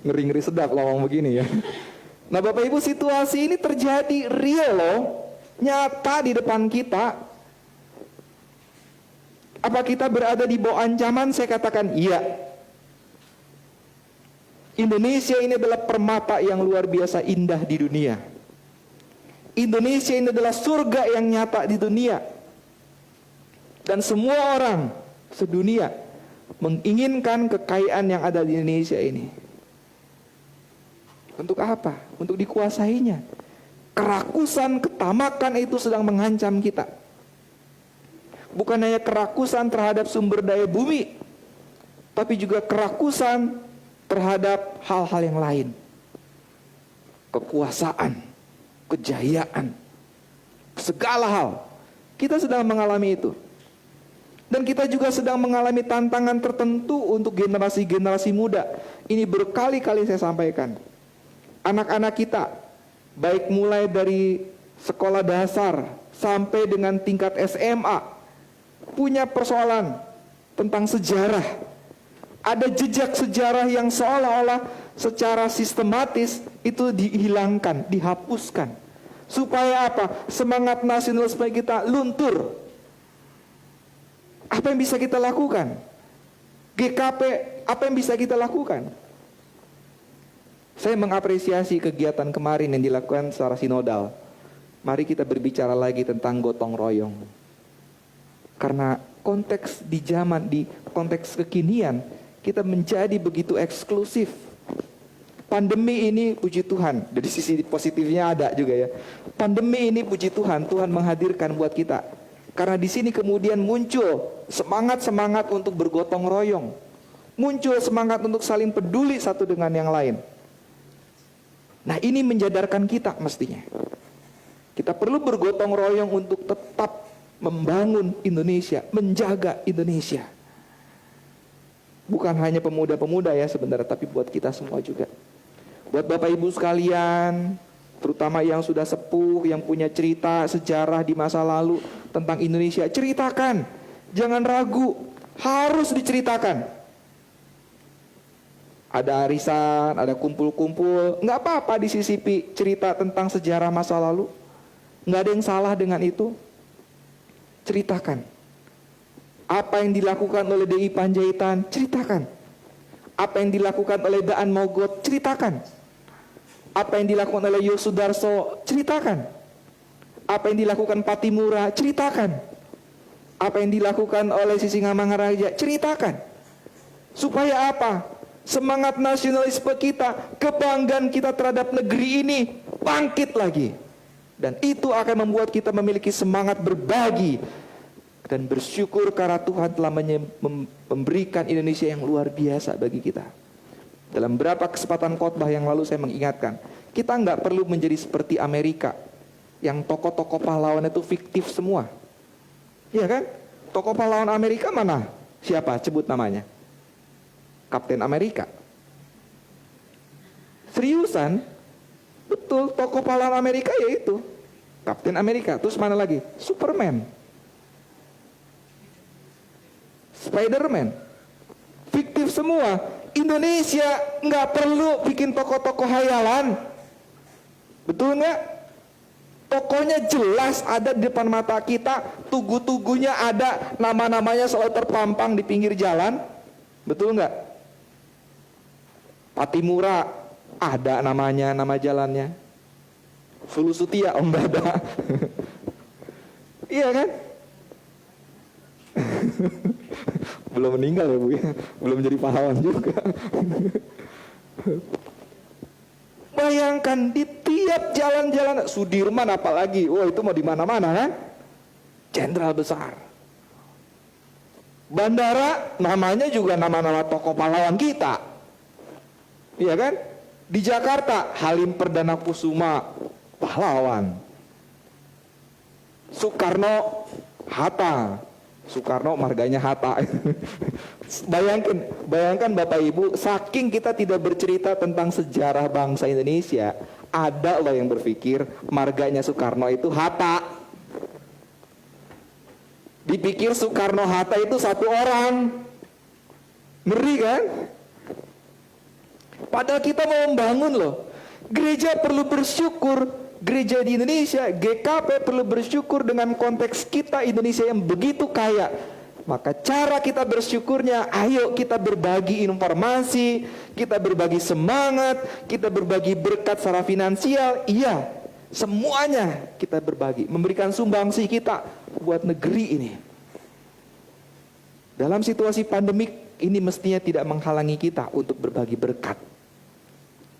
ngeri-ngeri sedap ngomong begini ya. Nah, Bapak Ibu, situasi ini terjadi real loh, nyata di depan kita. Apa kita berada di bawah ancaman? Saya katakan iya. Indonesia ini adalah permata yang luar biasa indah di dunia. Indonesia ini adalah surga yang nyata di dunia. Dan semua orang sedunia menginginkan kekayaan yang ada di Indonesia ini. Untuk apa? Untuk dikuasainya. Kerakusan, ketamakan itu sedang mengancam kita. Bukan hanya kerakusan terhadap sumber daya bumi, tapi juga kerakusan terhadap hal-hal yang lain. Kekuasaan, kejayaan, segala hal. Kita sedang mengalami itu. Dan kita juga sedang mengalami tantangan tertentu untuk generasi-generasi muda. Ini berkali-kali saya sampaikan. Anak-anak kita, baik mulai dari sekolah dasar sampai dengan tingkat SMA, punya persoalan tentang sejarah. Ada jejak sejarah yang seolah-olah secara sistematis itu dihilangkan, dihapuskan. Supaya apa? Semangat nasionalisme kita luntur. Apa yang bisa kita lakukan? GKP, apa yang bisa kita lakukan? Saya mengapresiasi kegiatan kemarin yang dilakukan secara sinodal. Mari kita berbicara lagi tentang gotong royong. Karena konteks di zaman, di konteks kekinian, kita menjadi begitu eksklusif. Pandemi ini puji Tuhan, dari sisi positifnya ada juga ya. Pandemi ini puji Tuhan, Tuhan menghadirkan buat kita. Karena di sini kemudian muncul semangat-semangat untuk bergotong royong. Muncul semangat untuk saling peduli satu dengan yang lain. Nah, ini menjadarkan kita mestinya. Kita perlu bergotong royong untuk tetap membangun Indonesia, menjaga Indonesia. Bukan hanya pemuda-pemuda ya sebenarnya, tapi buat kita semua juga. Buat Bapak Ibu sekalian, terutama yang sudah sepuh, yang punya cerita sejarah di masa lalu tentang Indonesia, ceritakan. Jangan ragu, harus diceritakan. Ada arisan, ada kumpul-kumpul, nggak apa-apa disisipi cerita tentang sejarah masa lalu. Nggak ada yang salah dengan itu. Ceritakan. Apa yang dilakukan oleh DI Panjaitan, ceritakan. Apa yang dilakukan oleh Daan Mogot, ceritakan. Apa yang dilakukan oleh Yosudarso, ceritakan. Apa yang dilakukan Patimura, ceritakan. Apa yang dilakukan oleh Sisingamangaraja, ceritakan. Supaya apa? Semangat nasionalisme kita, kebanggaan kita terhadap negeri ini bangkit lagi. Dan itu akan membuat kita memiliki semangat berbagi dan bersyukur karena Tuhan telah memberikan Indonesia yang luar biasa bagi kita. Dalam beberapa kesempatan khotbah yang lalu saya mengingatkan, kita nggak perlu menjadi seperti Amerika, yang tokoh-tokoh pahlawan itu fiktif semua. Iya kan? Tokoh pahlawan Amerika mana? Siapa? Sebut namanya. Kapten Amerika. Seriusan? Betul, tokoh pahlawan Amerika yaitu Kapten Amerika. Terus mana lagi? Superman. Spiderman. Fiktif semua. Indonesia nggak perlu bikin tokoh-tokoh hayalan. Betul nggak? Tokohnya jelas ada di depan mata kita. Tugu-tugunya ada, nama-namanya selalu terpampang di pinggir jalan. Betul nggak? Patimura ada namanya, nama jalannya. Sulusutia, Om Dada. Iya kan? Belum meninggal ya Bu ya, belum jadi pahlawan juga. Bayangkan di tiap jalan-jalan, Sudirman apalagi, wah itu mau di mana-mana kan? Jenderal besar. Bandara namanya juga nama-nama tokoh pahlawan kita. Iya kan? Di Jakarta Halim Perdana Kusuma, pahlawan. Soekarno, Hatta. Soekarno marganya Hatta. Bayangkan Bapak Ibu, saking kita tidak bercerita tentang sejarah bangsa Indonesia, ada loh yang berpikir marganya Soekarno itu Hatta. Dipikir Soekarno Hatta itu satu orang. Ngeri kan? Padahal kita mau membangun loh. Gereja perlu bersyukur. Gereja di Indonesia, GKP perlu bersyukur dengan konteks kita Indonesia yang begitu kaya. Maka cara kita bersyukurnya, ayo kita berbagi informasi, kita berbagi semangat, kita berbagi berkat secara finansial. Iya, semuanya kita berbagi, memberikan sumbangsi kita buat negeri ini. Dalam situasi pandemik ini mestinya tidak menghalangi kita untuk berbagi berkat,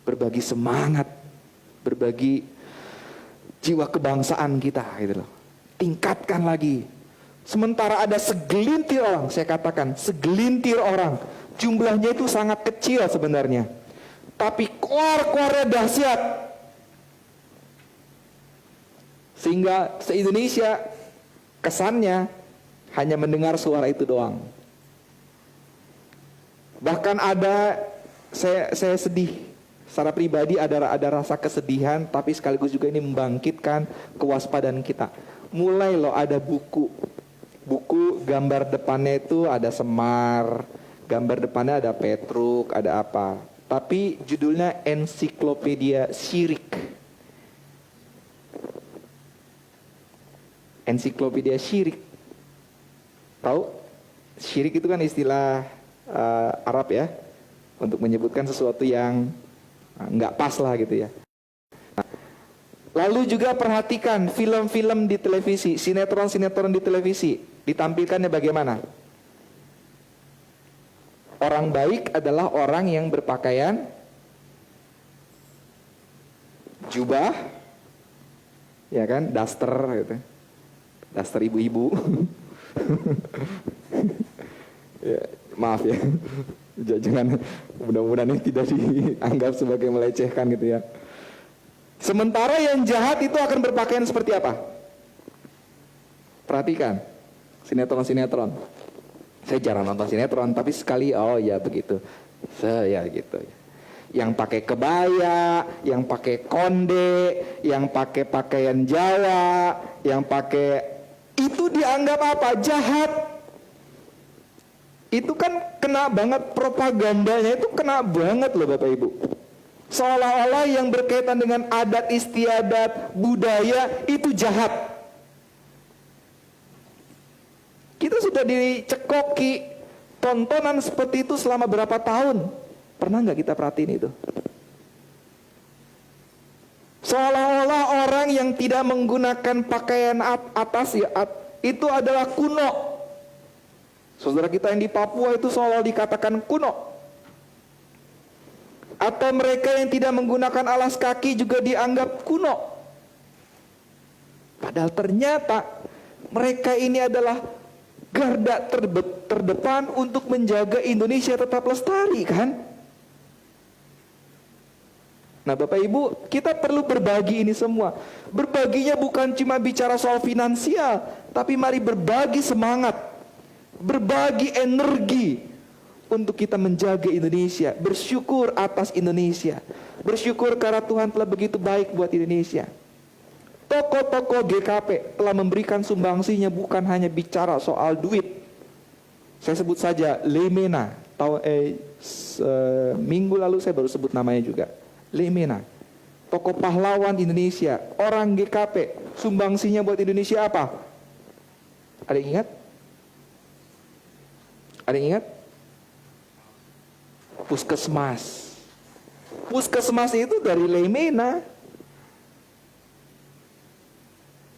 berbagi semangat, berbagi jiwa kebangsaan kita gitu loh. Tingkatkan lagi. Sementara ada segelintir orang, saya katakan segelintir orang, jumlahnya itu sangat kecil sebenarnya, tapi koar-koarnya dahsyat. Sehingga se-Indonesia kesannya hanya mendengar suara itu doang. Bahkan ada, saya sedih. Secara pribadi ada rasa kesedihan, tapi sekaligus juga ini membangkitkan kewaspadaan kita. Mulai loh ada buku gambar depannya itu ada Semar, gambar depannya ada Petruk, ada apa. Tapi judulnya Ensiklopedia Syirik. Ensiklopedia Syirik. Tahu? Syirik itu kan istilah Arab ya, untuk menyebutkan sesuatu yang nggak pas lah gitu ya. Lalu juga perhatikan film-film di televisi, sinetron-sinetron di televisi, ditampilkannya bagaimana? Orang baik adalah orang yang berpakaian jubah, ya kan, daster gitu, daster ibu-ibu. Ya, maaf ya. Jangan, mudah-mudahan ini tidak dianggap sebagai melecehkan gitu ya. Sementara yang jahat itu akan berpakaian seperti apa? Perhatikan sinetron-sinetron. Saya jarang nonton sinetron, tapi sekali oh ya begitu. Saya gitu. Yang pakai kebaya, yang pakai konde, yang pakai pakaian Jawa, yang pakai, itu dianggap apa? Jahat. Itu kan kena banget, propagandanya itu kena banget loh Bapak Ibu. Seolah-olah yang berkaitan dengan adat istiadat, budaya itu jahat. Kita sudah dicekoki tontonan seperti itu selama berapa tahun? Pernah nggak kita perhatiin itu? Seolah-olah orang yang tidak menggunakan pakaian atas itu adalah kuno. Saudara kita yang di Papua itu seolah dikatakan kuno. Atau mereka yang tidak menggunakan alas kaki juga dianggap kuno. Padahal ternyata mereka ini adalah garda terdepan untuk menjaga Indonesia tetap lestari, kan? Nah Bapak Ibu, kita perlu berbagi ini semua. Berbaginya bukan cuma bicara soal finansial, tapi mari berbagi semangat, berbagi energi untuk kita menjaga Indonesia, bersyukur atas Indonesia, bersyukur karena Tuhan telah begitu baik buat Indonesia. Tokoh-tokoh GKP telah memberikan sumbangsinya, bukan hanya bicara soal duit. Saya sebut saja Lemena, minggu lalu saya baru sebut namanya juga. Lemena, tokoh pahlawan Indonesia, orang GKP, sumbangsinya buat Indonesia apa? Ada yang ingat? Ada yang ingat? Puskesmas. Puskesmas itu dari Lemena.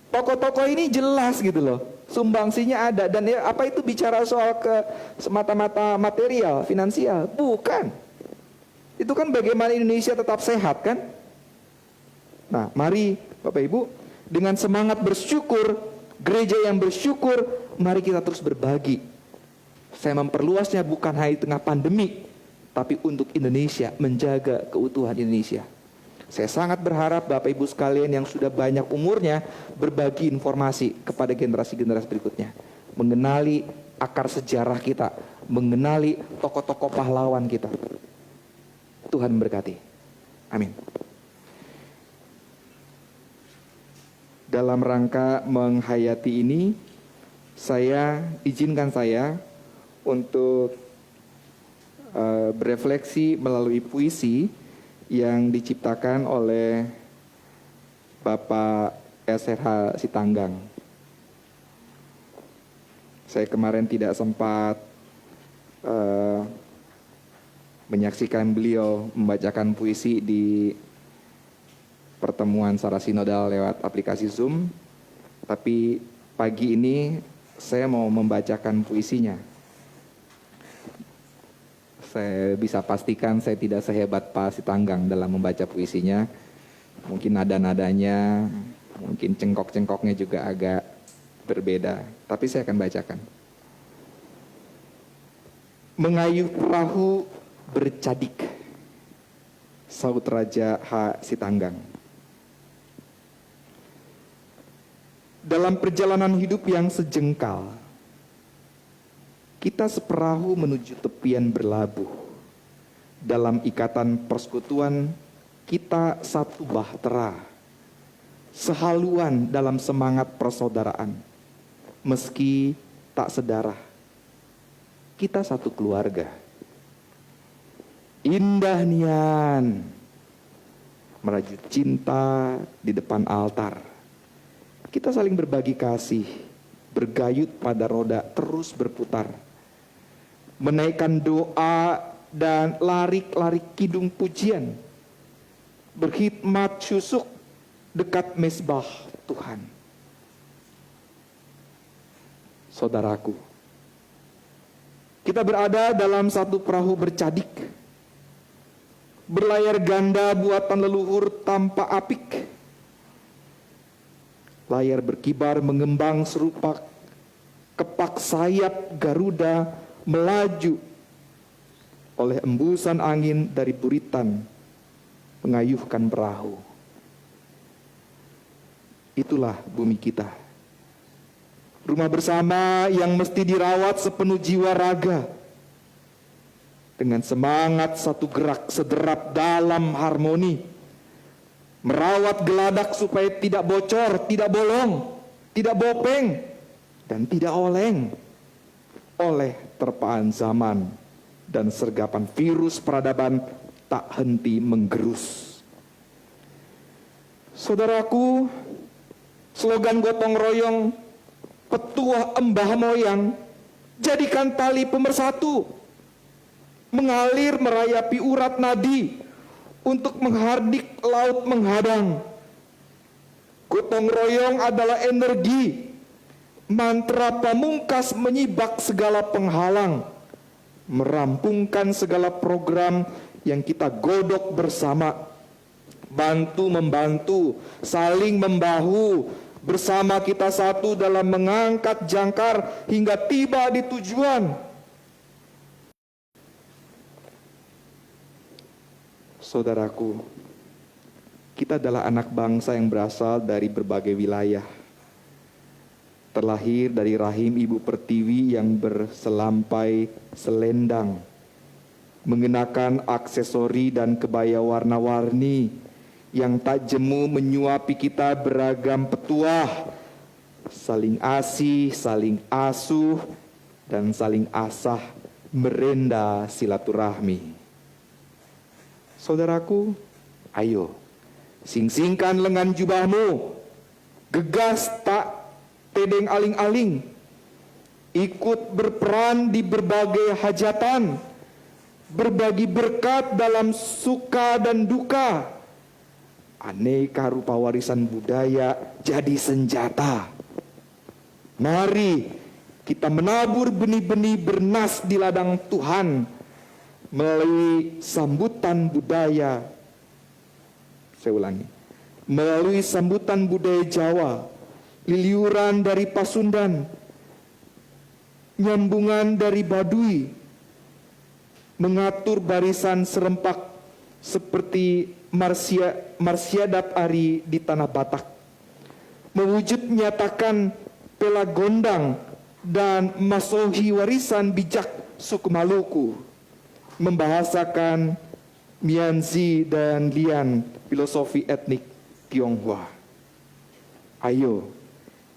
Tokoh-tokoh ini jelas gitu loh, sumbangsinya ada. Dan ya, apa itu bicara soal semata-mata material, finansial? Bukan. Itu kan bagaimana Indonesia tetap sehat, kan? Nah, mari Bapak Ibu, dengan semangat bersyukur, gereja yang bersyukur, mari kita terus berbagi. Saya memperluasnya bukan hanya di tengah pandemi, tapi untuk Indonesia, menjaga keutuhan Indonesia. Saya sangat berharap Bapak Ibu sekalian yang sudah banyak umurnya berbagi informasi kepada generasi-generasi berikutnya. Mengenali akar sejarah kita, mengenali tokoh-tokoh pahlawan kita. Tuhan memberkati. Amin. Dalam rangka menghayati ini, izinkan saya untuk berefleksi melalui puisi yang diciptakan oleh Bapak SRH Sitanggang. Saya kemarin tidak sempat menyaksikan beliau membacakan puisi di pertemuan secara sinodal lewat aplikasi Zoom, tapi pagi ini saya mau membacakan puisinya. Saya bisa pastikan saya tidak sehebat Pak Sitanggang dalam membaca puisinya. Mungkin nada-nadanya, mungkin cengkok-cengkoknya juga agak berbeda, tapi saya akan bacakan. Mengayuh perahu bercadik, saut Raja H. Sitanggang. Dalam perjalanan hidup yang sejengkal, kita seperahu menuju tepian berlabuh. Dalam ikatan persekutuan, kita satu bahtera, sehaluan dalam semangat persaudaraan. Meski tak sedarah, kita satu keluarga. Indah nian merajut cinta di depan altar. Kita saling berbagi kasih, bergayut pada roda terus berputar. Menaikkan doa dan larik-larik kidung pujian. Berkhidmat syusuk dekat mesbah Tuhan. Saudaraku, kita berada dalam satu perahu bercadik. Berlayar ganda buatan leluhur tanpa apik. Layar berkibar mengembang serupa kepak sayap Garuda melaju oleh embusan angin dari buritan mengayuhkan perahu. Itulah bumi kita. Rumah bersama yang mesti dirawat sepenuh jiwa raga. dengan semangat satu gerak sederap dalam harmoni, merawat geladak supaya tidak bocor, tidak bolong, tidak bopeng, dan tidak oleng oleh terpaan zaman dan sergapan virus peradaban tak henti menggerus. Saudaraku, slogan gotong royong petuah embah moyang jadikan tali pemersatu, mengalir merayapi urat nadi untuk menghardik laut menghadang. Gotong royong adalah energi, mantra pamungkas menyibak segala penghalang, merampungkan segala program yang kita godok bersama, bantu-membantu, saling membahu, bersama kita satu dalam mengangkat jangkar hingga tiba di tujuan. Saudaraku, kita adalah anak bangsa yang berasal dari berbagai wilayah. Terlahir dari rahim Ibu Pertiwi yang berselampai selendang, mengenakan aksesori dan kebaya warna-warni yang tak jemu menyuapi kita beragam petuah, saling asih, saling asuh, dan saling asah merenda silaturahmi. Saudaraku, ayo, sing-singkan lengan jubahmu, gegas tak tedeng aling-aling, ikut berperan di berbagai hajatan, berbagi berkat dalam suka dan duka. Aneka rupa warisan budaya jadi senjata. Mari kita menabur benih-benih bernas di ladang Tuhan melalui sambutan budaya. Saya ulangi, melalui sambutan budaya Jawa, liliuran dari Pasundan, nyambungan dari Baduy, mengatur barisan serempak seperti Marsiadat Ari di Tanah Batak, mewujud menyatakan Pela Gondang dan Masohi warisan bijak suku Maluku, membahasakan Mianzi dan Lian filosofi etnik Tionghoa. Ayo,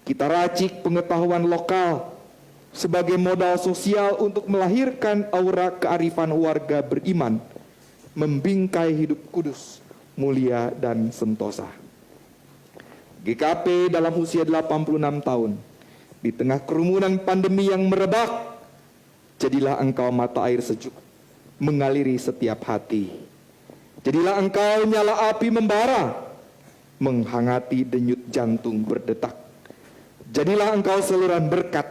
kita racik pengetahuan lokal sebagai modal sosial untuk melahirkan aura kearifan warga beriman, membingkai hidup kudus, mulia, dan sentosa. GKP dalam usia 86 tahun, di tengah kerumunan pandemi yang merebak, jadilah engkau mata air sejuk, mengaliri setiap hati. Jadilah engkau nyala api membara, menghangati denyut jantung berdetak. Jadilah engkau saluran berkat,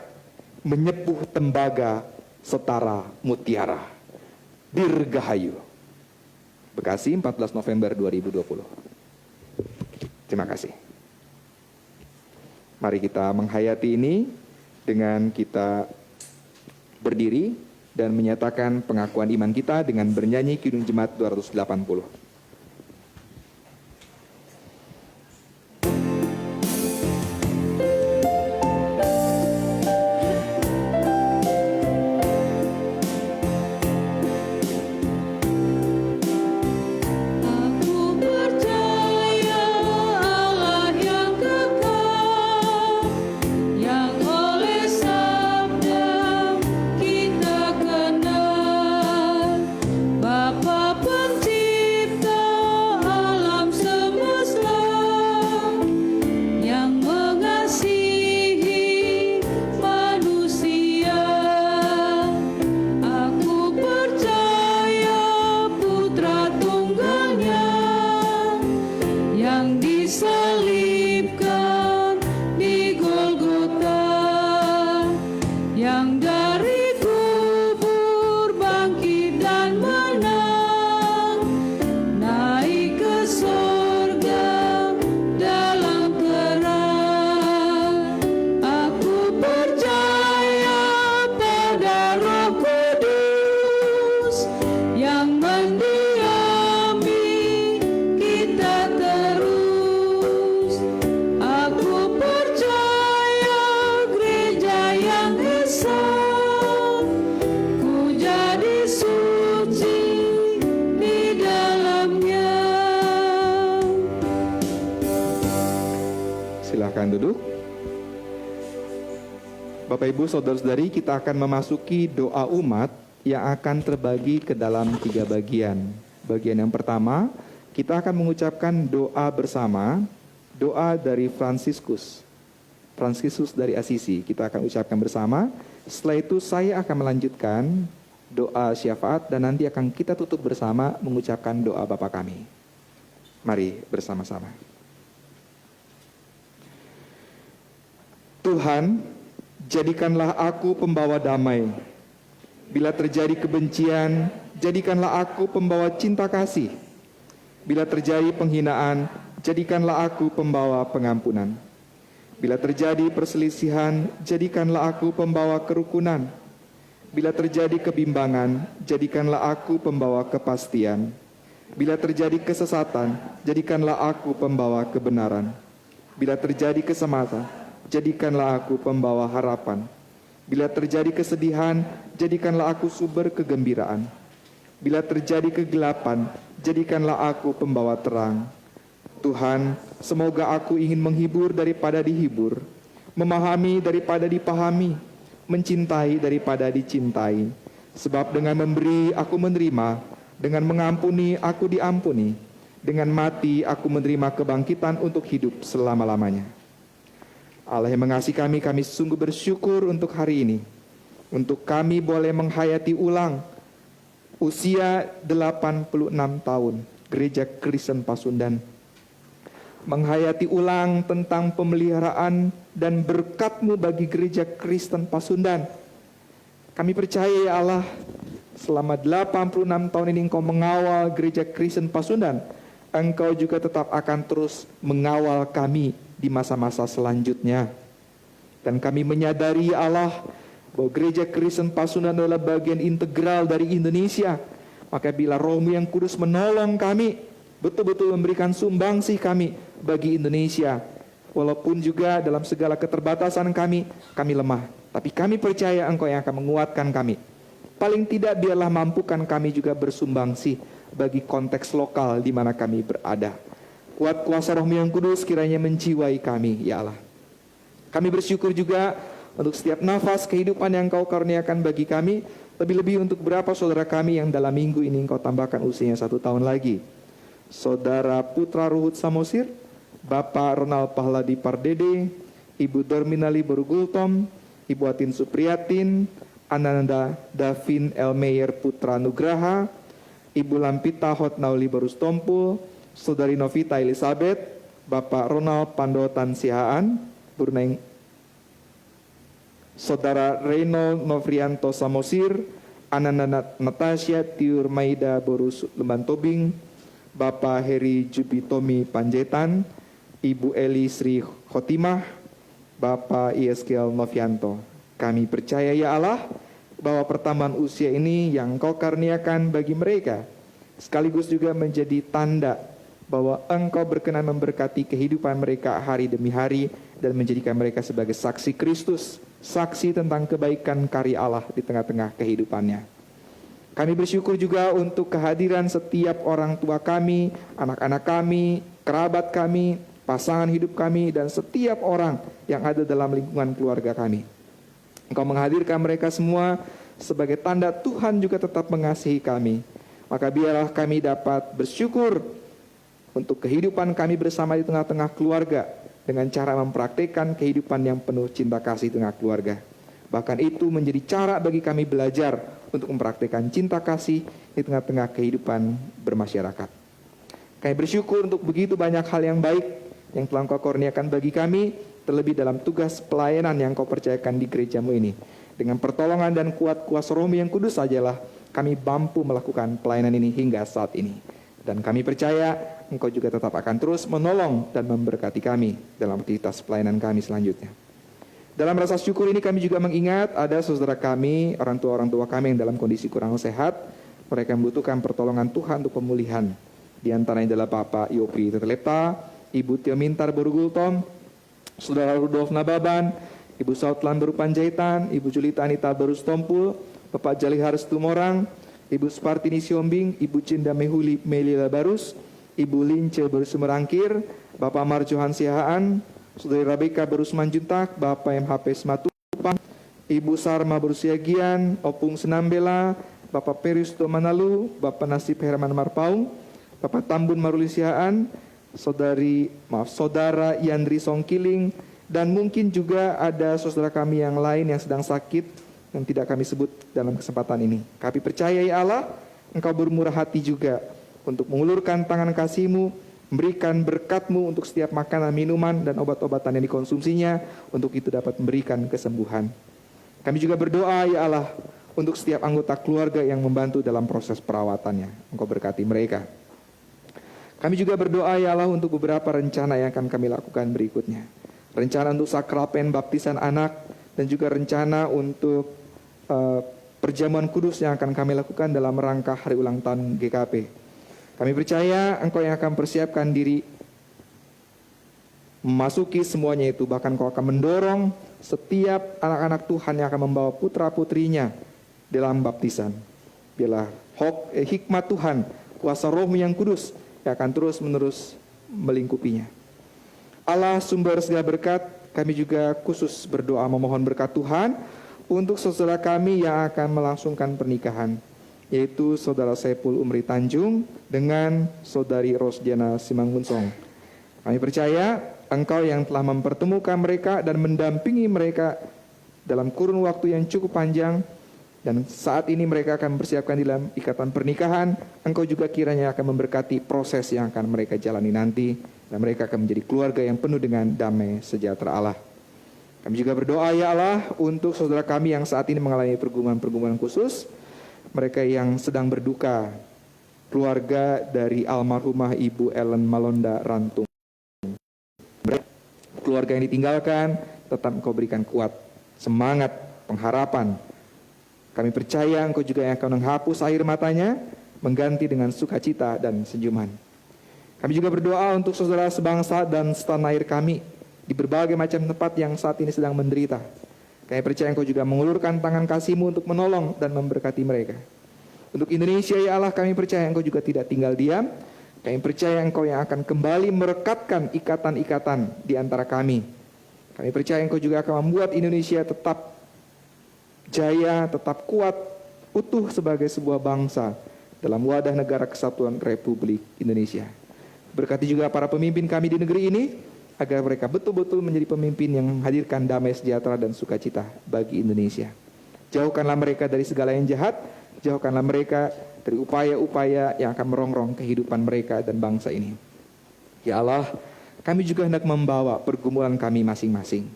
menyepuh tembaga setara mutiara. Dirgahayu. Bekasi, 14 November 2020. Terima kasih. Mari kita menghayati ini dengan kita berdiri dan menyatakan pengakuan iman kita dengan bernyanyi Kidung Jemaat 280. Silakan duduk. Bapak Ibu Saudara-saudari, kita akan memasuki doa umat yang akan terbagi ke dalam 3 bagian. Bagian yang pertama, kita akan mengucapkan doa bersama, doa dari Fransiskus dari Asisi. Kita akan ucapkan bersama. Setelah itu saya akan melanjutkan doa syafaat dan nanti akan kita tutup bersama mengucapkan doa Bapa kami. Mari bersama-sama. Tuhan, jadikanlah aku pembawa damai. Bila terjadi kebencian, jadikanlah aku pembawa cinta kasih. Bila terjadi penghinaan, jadikanlah aku pembawa pengampunan. Bila terjadi perselisihan, jadikanlah aku pembawa kerukunan. Bila terjadi kebimbangan, jadikanlah aku pembawa kepastian. Bila terjadi kesesatan, jadikanlah aku pembawa kebenaran. Bila terjadi kesematan, jadikanlah aku pembawa harapan. Bila terjadi kesedihan, jadikanlah aku sumber kegembiraan. Bila terjadi kegelapan, jadikanlah aku pembawa terang. Tuhan, semoga aku ingin menghibur daripada dihibur, memahami daripada dipahami, mencintai daripada dicintai. Sebab dengan memberi aku menerima, dengan mengampuni aku diampuni, dengan mati aku menerima kebangkitan untuk hidup selama-lamanya. Allah yang mengasihi kami sungguh bersyukur untuk hari ini, untuk kami boleh menghayati ulang usia 86 tahun Gereja Kristen Pasundan, menghayati ulang tentang pemeliharaan dan berkat-Mu bagi Gereja Kristen Pasundan. Kami percaya ya Allah, selama 86 tahun ini Engkau mengawal Gereja Kristen Pasundan, Engkau juga tetap akan terus mengawal kami di masa-masa selanjutnya. Dan kami menyadari ya Allah, bahwa Gereja Kristen Pasundan adalah bagian integral dari Indonesia. Maka bila Roh-Mu yang Kudus menolong kami, betul-betul memberikan sumbangsih kami bagi Indonesia. Walaupun juga dalam segala keterbatasan kami lemah. Tapi kami percaya Engkau yang akan menguatkan kami. Paling tidak biarlah mampukan kami juga bersumbangsi bagi konteks lokal di mana kami berada. Kuat kuasa Roh-Mu yang Kudus kiranya menjiwai kami, ya Allah. Kami bersyukur juga untuk setiap nafas kehidupan yang Engkau karuniakan bagi kami. Lebih-lebih untuk beberapa saudara kami yang dalam minggu ini Engkau tambahkan usianya 1 tahun lagi. Saudara Putra Ruhut Samosir, Bapak Ronald Pahladi Pardede, Ibu Dorminali Borugultom, Ibu Atin Supriyatin, Ananda Davin Elmeyer Putra Nugraha, Ibu Lampita Hotnauli Barustompul, Saudari Novita Elizabeth, Bapak Ronald Pandotan Sihaan, Burneng, Saudara Reynold Novrianto Samosir, Ananda Natasha Tiur Maida Borus Lemban Tobing, Bapak Heri Jubitomi Panjaitan, Ibu Eli Sri Khotimah, Bapak Ieskel Novianto. Kami percaya ya Allah, bahwa pertambahan usia ini yang Engkau karuniakan bagi mereka, sekaligus juga menjadi tanda bahwa Engkau berkenan memberkati kehidupan mereka hari demi hari, dan menjadikan mereka sebagai saksi Kristus, saksi tentang kebaikan karya Allah di tengah-tengah kehidupannya. Kami bersyukur juga untuk kehadiran setiap orang tua kami, anak-anak kami, kerabat kami, pasangan hidup kami, dan setiap orang yang ada dalam lingkungan keluarga kami. Engkau menghadirkan mereka semua sebagai tanda Tuhan juga tetap mengasihi kami. Maka biarlah kami dapat bersyukur untuk kehidupan kami bersama di tengah-tengah keluarga, dengan cara mempraktikkan kehidupan yang penuh cinta kasih di tengah keluarga. Bahkan itu menjadi cara bagi kami belajar untuk mempraktikkan cinta kasih di tengah-tengah kehidupan bermasyarakat. Kami bersyukur untuk begitu banyak hal yang baik yang telah Engkau kurniakan bagi kami, terlebih dalam tugas pelayanan yang Engkau percayakan di gereja-Mu ini. Dengan pertolongan dan kuat kuasa Roh-Mu yang Kudus sajalah kami mampu melakukan pelayanan ini hingga saat ini. Dan kami percaya Engkau juga tetap akan terus menolong dan memberkati kami dalam aktivitas pelayanan kami selanjutnya. Dalam rasa syukur ini kami juga mengingat ada saudara kami, orang tua kami yang dalam kondisi kurang sehat. Mereka membutuhkan pertolongan Tuhan untuk pemulihan. Di antaranya adalah Bapak Yopi Tetelepta, Ibu Tio Mintar Borugultom, Saudara Rudolf Nababan, Ibu Sautlan Berupanjaitan, Ibu Julita Anita Barustompul, Bapak Jalihar Stumorang, Ibu Spartini Siombing, Ibu Cinda Mehuli Melila Barus, Ibu Lince Barusumerangkir, Bapak Marjohan Sihaan, Saudari Rabeka Berusman Juntak, Bapak MHP Sematupang, Ibu Sarma Berusiagian, Opung Senambela, Bapak Peristo Manalu, Bapak Nasib Herman Marpaung, Bapak Tambun Marulisiaan, Saudara Yandri Songkiling, dan mungkin juga ada saudara kami yang lain yang sedang sakit yang tidak kami sebut dalam kesempatan ini. Kami percaya ya Allah, Engkau bermurah hati juga untuk mengulurkan tangan kasih-Mu, memberikan berkat-Mu untuk setiap makanan, minuman, dan obat-obatan yang dikonsumsinya, untuk itu dapat memberikan kesembuhan. Kami juga berdoa ya Allah, untuk setiap anggota keluarga yang membantu dalam proses perawatannya. Engkau berkati mereka. Kami juga berdoa ya Allah untuk beberapa rencana yang akan kami lakukan berikutnya. Rencana untuk sakramen baptisan anak, dan juga rencana untuk perjamuan kudus yang akan kami lakukan dalam rangka hari ulang tahun GKP. Kami percaya Engkau yang akan persiapkan diri memasuki semuanya itu. Bahkan Engkau akan mendorong setiap anak-anak Tuhan yang akan membawa putra-putrinya dalam baptisan. Biarlah hikmat Tuhan, kuasa Roh-Mu yang kudus yang akan terus-menerus melingkupinya. Allah sumber segala berkat, kami juga khusus berdoa memohon berkat Tuhan untuk saudara kami yang akan melangsungkan pernikahan, yaitu Saudara Saipul Umri Tanjung dengan Saudari Rosdiana Simangunsong. Kami percaya Engkau yang telah mempertemukan mereka dan mendampingi mereka dalam kurun waktu yang cukup panjang, dan saat ini mereka akan mempersiapkan dalam ikatan pernikahan. Engkau juga kiranya akan memberkati proses yang akan mereka jalani nanti, dan mereka akan menjadi keluarga yang penuh dengan damai sejahtera Allah. Kami juga berdoa ya Allah untuk saudara kami yang saat ini mengalami pergumulan-pergumulan khusus, mereka yang sedang berduka, keluarga dari almarhumah Ibu Ellen Malonda Rantung. Keluarga yang ditinggalkan, tetap Engkau berikan kuat, semangat, pengharapan. Kami percaya Engkau juga yang akan menghapus air matanya, mengganti dengan sukacita dan senyuman. Kami juga berdoa untuk saudara sebangsa dan setanah air kami di berbagai macam tempat yang saat ini sedang menderita. Kami percaya Engkau juga mengulurkan tangan kasih-Mu untuk menolong dan memberkati mereka. Untuk Indonesia ya Allah, kami percaya Engkau juga tidak tinggal diam. Kami percaya Engkau yang akan kembali merekatkan ikatan-ikatan di antara kami. Kami percaya Engkau juga akan membuat Indonesia tetap jaya, tetap kuat, utuh sebagai sebuah bangsa dalam wadah negara kesatuan Republik Indonesia. Berkati juga para pemimpin kami di negeri ini, agar mereka betul-betul menjadi pemimpin yang menghadirkan damai sejahtera dan sukacita bagi Indonesia. Jauhkanlah mereka dari segala yang jahat, jauhkanlah mereka dari upaya-upaya yang akan merongrong kehidupan mereka dan bangsa ini. Ya Allah, kami juga hendak membawa pergumulan kami masing-masing.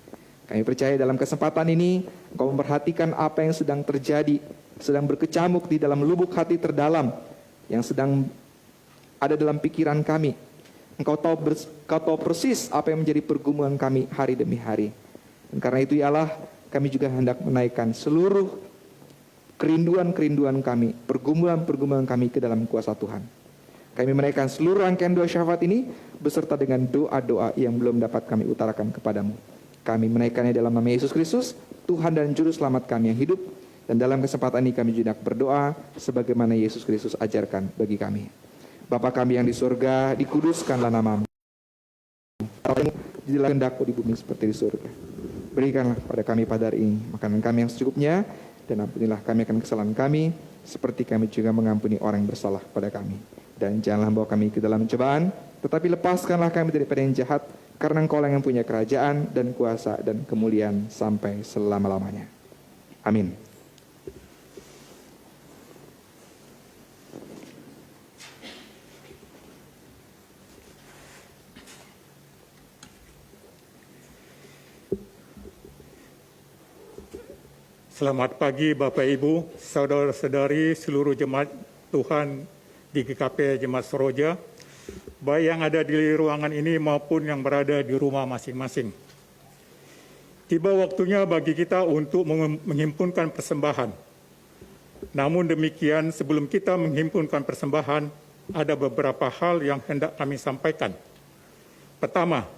Kami percaya dalam kesempatan ini, Engkau memperhatikan apa yang sedang terjadi, sedang berkecamuk di dalam lubuk hati terdalam, yang sedang ada dalam pikiran kami. Engkau tahu persis apa yang menjadi pergumulan kami hari demi hari. Dan karena itu ya Allah, kami juga hendak menaikkan seluruh kerinduan-kerinduan kami, pergumulan-pergumulan kami ke dalam kuasa Tuhan. Kami menaikkan seluruh rangkaian doa syafaat ini beserta dengan doa-doa yang belum dapat kami utarakan kepadamu. Kami menaikkannya dalam nama Yesus Kristus, Tuhan dan Juru Selamat kami yang hidup. Dan dalam kesempatan ini kami juga berdoa sebagaimana Yesus Kristus ajarkan bagi kami. Bapa kami yang di surga, dikuduskanlah nama-Mu. Jadilah kehendak-Mu di bumi seperti di surga. Berikanlah pada kami pada hari ini makanan kami yang secukupnya, dan ampunilah kami akan kesalahan kami, seperti kami juga mengampuni orang yang bersalah pada kami. Dan janganlah bawa kami ke dalam cobaan, tetapi lepaskanlah kami daripada yang jahat, karena Engkau yang punya kerajaan dan kuasa dan kemuliaan sampai selama-lamanya. Amin. Selamat pagi Bapak Ibu, saudara-saudari seluruh jemaat Tuhan di GKP Jemaat Soroja, baik yang ada di ruangan ini maupun yang berada di rumah masing-masing. Tiba waktunya bagi kita untuk menghimpunkan persembahan. Namun demikian, sebelum kita menghimpunkan persembahan, ada beberapa hal yang hendak kami sampaikan. Pertama,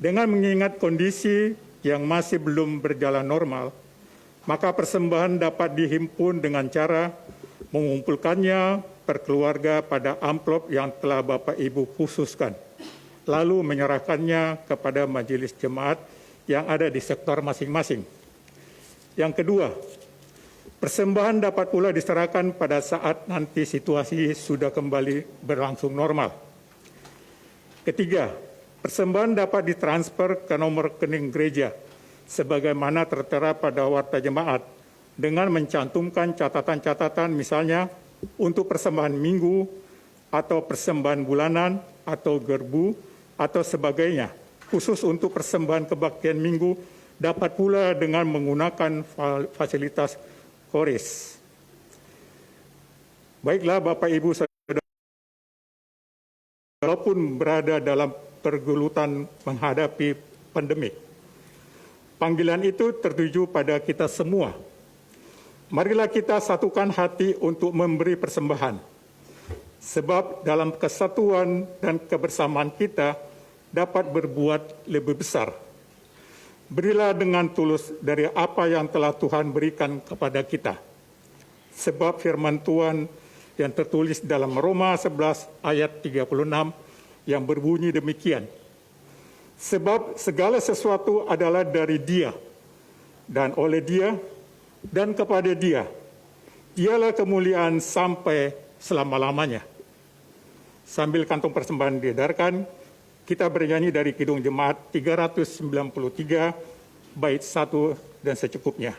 dengan mengingat kondisi yang masih belum berjalan normal, maka persembahan dapat dihimpun dengan cara mengumpulkannya per keluarga pada amplop yang telah Bapak Ibu khususkan. lalu menyerahkannya kepada majelis jemaat yang ada di sektor masing-masing. Yang kedua, persembahan dapat pula diserahkan pada saat nanti situasi sudah kembali berlangsung normal. Ketiga, persembahan dapat ditransfer ke nomor rekening gereja sebagaimana tertera pada warta jemaat dengan mencantumkan catatan-catatan misalnya untuk persembahan minggu atau persembahan bulanan atau gerbu atau sebagainya. Khusus untuk persembahan kebaktian minggu dapat pula dengan menggunakan fasilitas KORIS. Baiklah Bapak Ibu Saudara, walaupun berada dalam pergulutan menghadapi pandemik, panggilan itu tertuju pada kita semua. Marilah kita satukan hati untuk memberi persembahan. Sebab dalam kesatuan dan kebersamaan kita dapat berbuat lebih besar. Berilah dengan tulus dari apa yang telah Tuhan berikan kepada kita. Sebab firman Tuhan yang tertulis dalam Roma 11 ayat 36 yang berbunyi demikian. Sebab segala sesuatu adalah dari Dia, dan oleh Dia, dan kepada Dia. Dialah kemuliaan sampai selama-lamanya. Sambil kantong persembahan diedarkan, kita bernyanyi dari Kidung Jemaat 393, bait 1 dan secukupnya.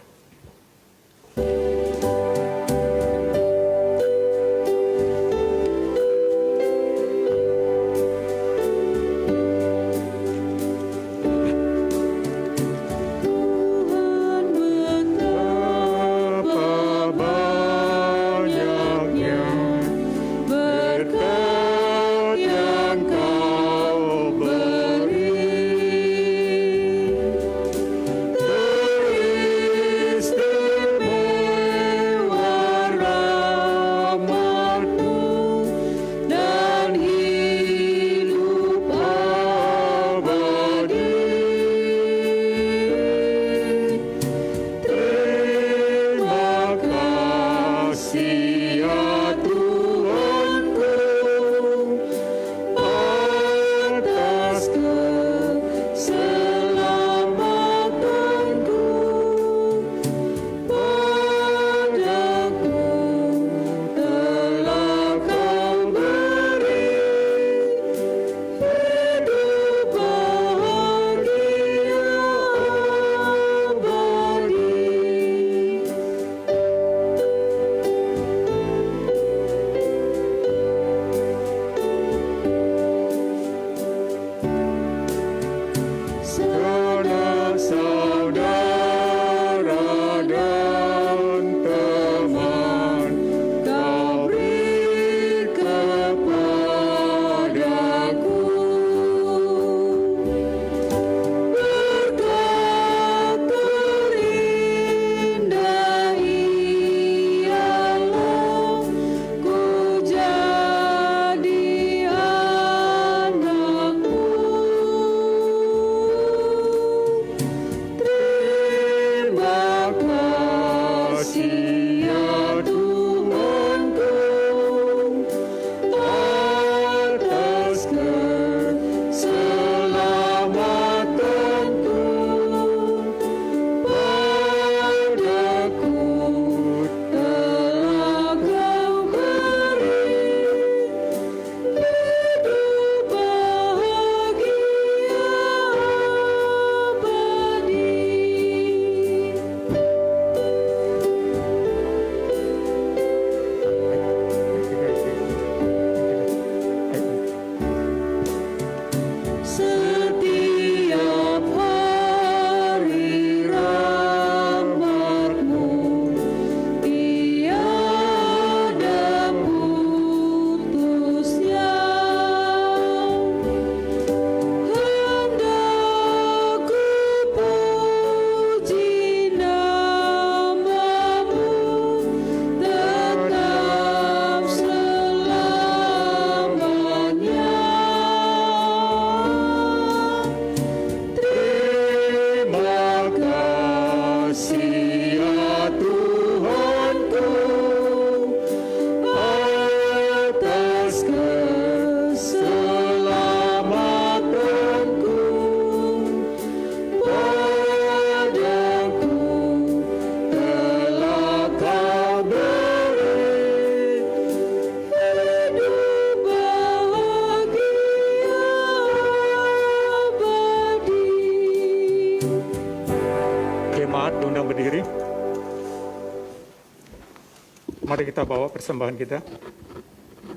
Mari kita bawa persembahan kita.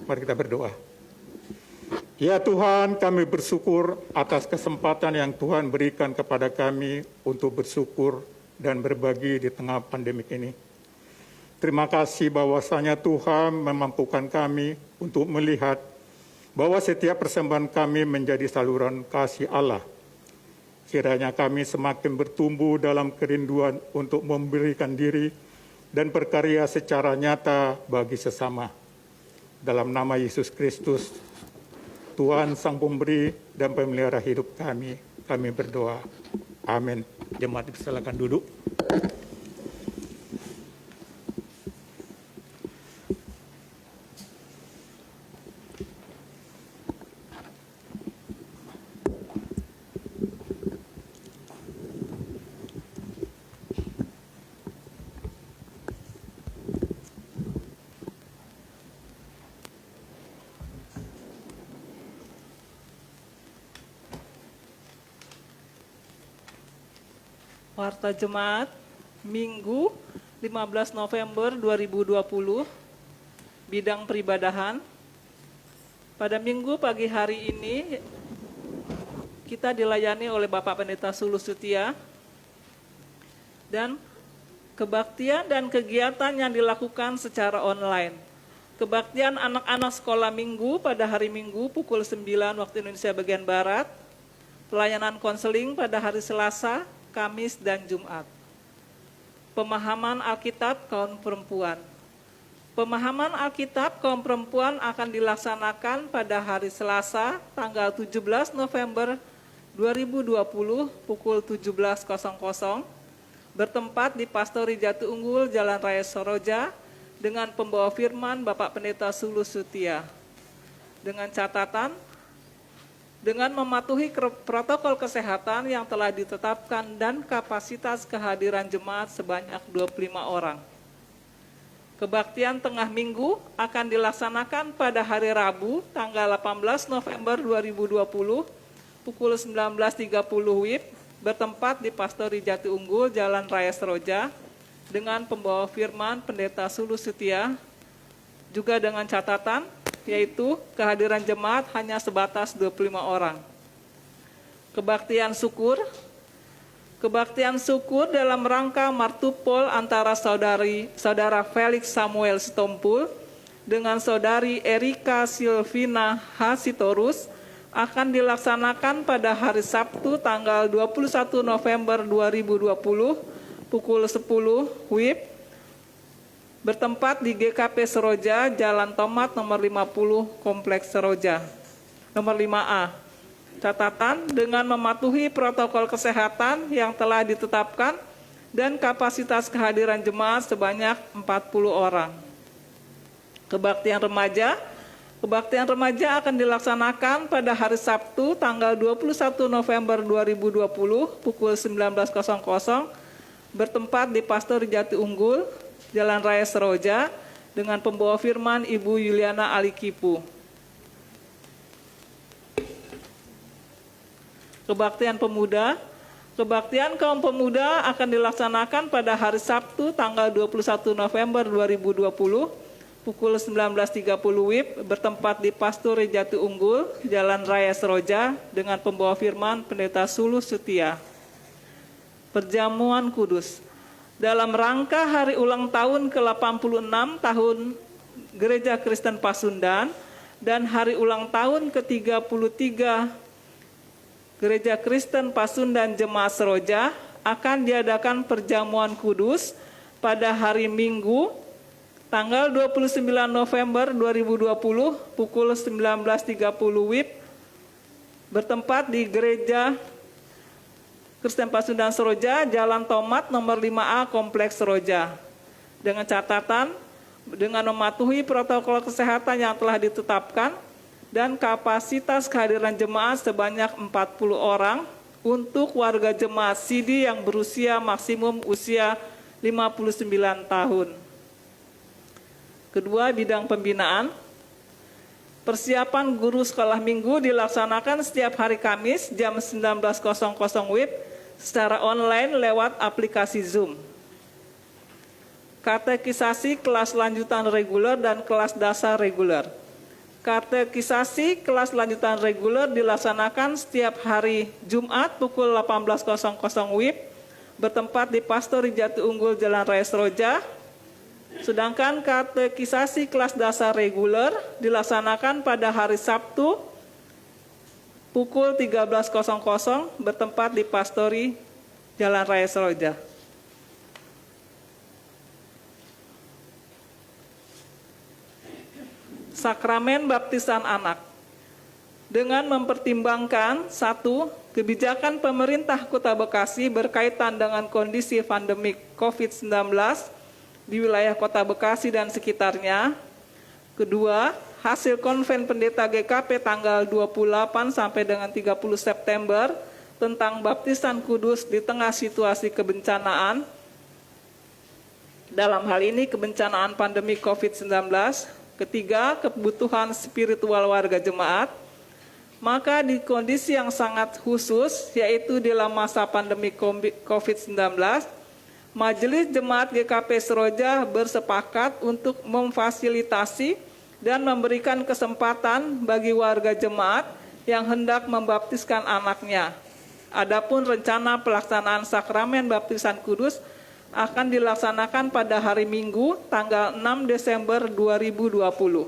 Mari kita berdoa. Ya Tuhan, kami bersyukur atas kesempatan yang Tuhan berikan kepada kami untuk bersyukur dan berbagi di tengah pandemik ini. Terima kasih bahwasanya Tuhan memampukan kami untuk melihat bahwa setiap persembahan kami menjadi saluran kasih Allah. Kiranya kami semakin bertumbuh dalam kerinduan untuk memberikan diri dan berkarya secara nyata bagi sesama. Dalam nama Yesus Kristus, Tuhan Sang Pemberi dan Pemelihara hidup kami berdoa. Amin. Jemaat silakan duduk. Warta Jemaat, Minggu 15 November 2020, bidang peribadahan. Pada Minggu pagi hari ini, kita dilayani oleh Bapak Pendeta Sulu Setia, dan kebaktian dan kegiatan yang dilakukan secara online. Kebaktian anak-anak sekolah minggu pada hari Minggu pukul 9 waktu Indonesia bagian Barat, pelayanan konseling pada hari Selasa, Kamis, dan Jumat. Pemahaman Alkitab kaum perempuan. Pemahaman Alkitab kaum perempuan akan dilaksanakan pada hari Selasa, tanggal 17 November 2020 pukul 17.00, bertempat di Pastori Jati Unggul, Jalan Raya Soroja, dengan pembawa firman Bapak Pendeta Sulu Setia. Dengan catatan, dengan mematuhi protokol kesehatan yang telah ditetapkan dan kapasitas kehadiran jemaat sebanyak 25 orang. Kebaktian tengah minggu akan dilaksanakan pada hari Rabu, tanggal 18 November 2020, pukul 19.30 WIB, bertempat di Pastori Jati Unggul, Jalan Raya Seroja, dengan pembawa firman Pendeta Sulu Setia, juga dengan catatan, yaitu kehadiran jemaat hanya sebatas 25 orang. Kebaktian syukur. Kebaktian syukur dalam rangka martupol antara saudara Felix Samuel Sitompul dengan saudari Erika Silvina Hasitorus akan dilaksanakan pada hari Sabtu tanggal 21 November 2020 pukul 10 WIB, bertempat di GKP Seroja, Jalan Tomat nomor 50, Kompleks Seroja, nomor 5A. Catatan, dengan mematuhi protokol kesehatan yang telah ditetapkan dan kapasitas kehadiran jemaat sebanyak 40 orang. Kebaktian remaja. Kebaktian remaja akan dilaksanakan pada hari Sabtu tanggal 21 November 2020 pukul 19.00, bertempat di Pastori Jati Unggul, Jalan Raya Seroja, dengan pembawa firman Ibu Yuliana Alikipu. Kebaktian pemuda. Kebaktian kaum pemuda akan dilaksanakan pada hari Sabtu tanggal 21 November 2020 pukul 19.30 WIB, bertempat di Pastori Jati Unggul, Jalan Raya Seroja, dengan pembawa firman Pendeta Sulu Setia. Perjamuan Kudus. Dalam rangka hari ulang tahun ke-86 tahun Gereja Kristen Pasundan dan hari ulang tahun ke-33 Gereja Kristen Pasundan Jemaat Seroja, akan diadakan perjamuan kudus pada hari Minggu tanggal 29 November 2020 pukul 19.30 WIB, bertempat di Gereja Kristen Pasundan Seroja, Jalan Tomat nomor 5A, Kompleks Seroja. Dengan catatan, dengan mematuhi protokol kesehatan yang telah ditetapkan dan kapasitas kehadiran jemaat sebanyak 40 orang untuk warga jemaat Sidi yang berusia maksimum usia 59 tahun. Kedua, bidang pembinaan. Persiapan guru sekolah minggu dilaksanakan setiap hari Kamis jam 19.00 WIB secara online lewat aplikasi Zoom. katekisasi kelas lanjutan reguler dan kelas dasar reguler. Katekisasi kelas lanjutan reguler dilaksanakan setiap hari Jumat pukul 18.00 WIB bertempat di Pastori Jati Unggul Jalan Raya Seroja. Sedangkan katekisasi kelas dasar reguler dilaksanakan pada hari Sabtu pukul 13.00 bertempat di Pastori Jalan Raya Seroja. Sakramen baptisan anak. Dengan mempertimbangkan satu, kebijakan pemerintah Kota Bekasi berkaitan dengan kondisi pandemik COVID-19 di wilayah Kota Bekasi dan sekitarnya. Kedua, hasil konven pendeta GKP tanggal 28 sampai dengan 30 September tentang baptisan kudus di tengah situasi kebencanaan. Dalam hal ini kebencanaan pandemi COVID-19. Ketiga, kebutuhan spiritual warga jemaat. Maka di kondisi yang sangat khusus, yaitu dalam masa pandemi COVID-19, Majelis Jemaat GKP Seroja bersepakat untuk memfasilitasi dan memberikan kesempatan bagi warga jemaat yang hendak membaptiskan anaknya. Adapun rencana pelaksanaan sakramen baptisan kudus akan dilaksanakan pada hari Minggu tanggal 6 Desember 2020.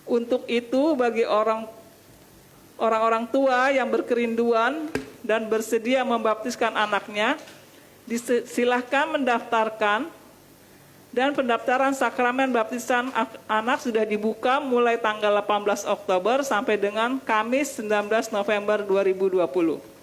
Untuk itu bagi orang-orang tua yang berkerinduan dan bersedia membaptiskan anaknya, disilahkan mendaftarkan, dan pendaftaran sakramen baptisan anak sudah dibuka mulai tanggal 18 Oktober sampai dengan Kamis 19 November 2020.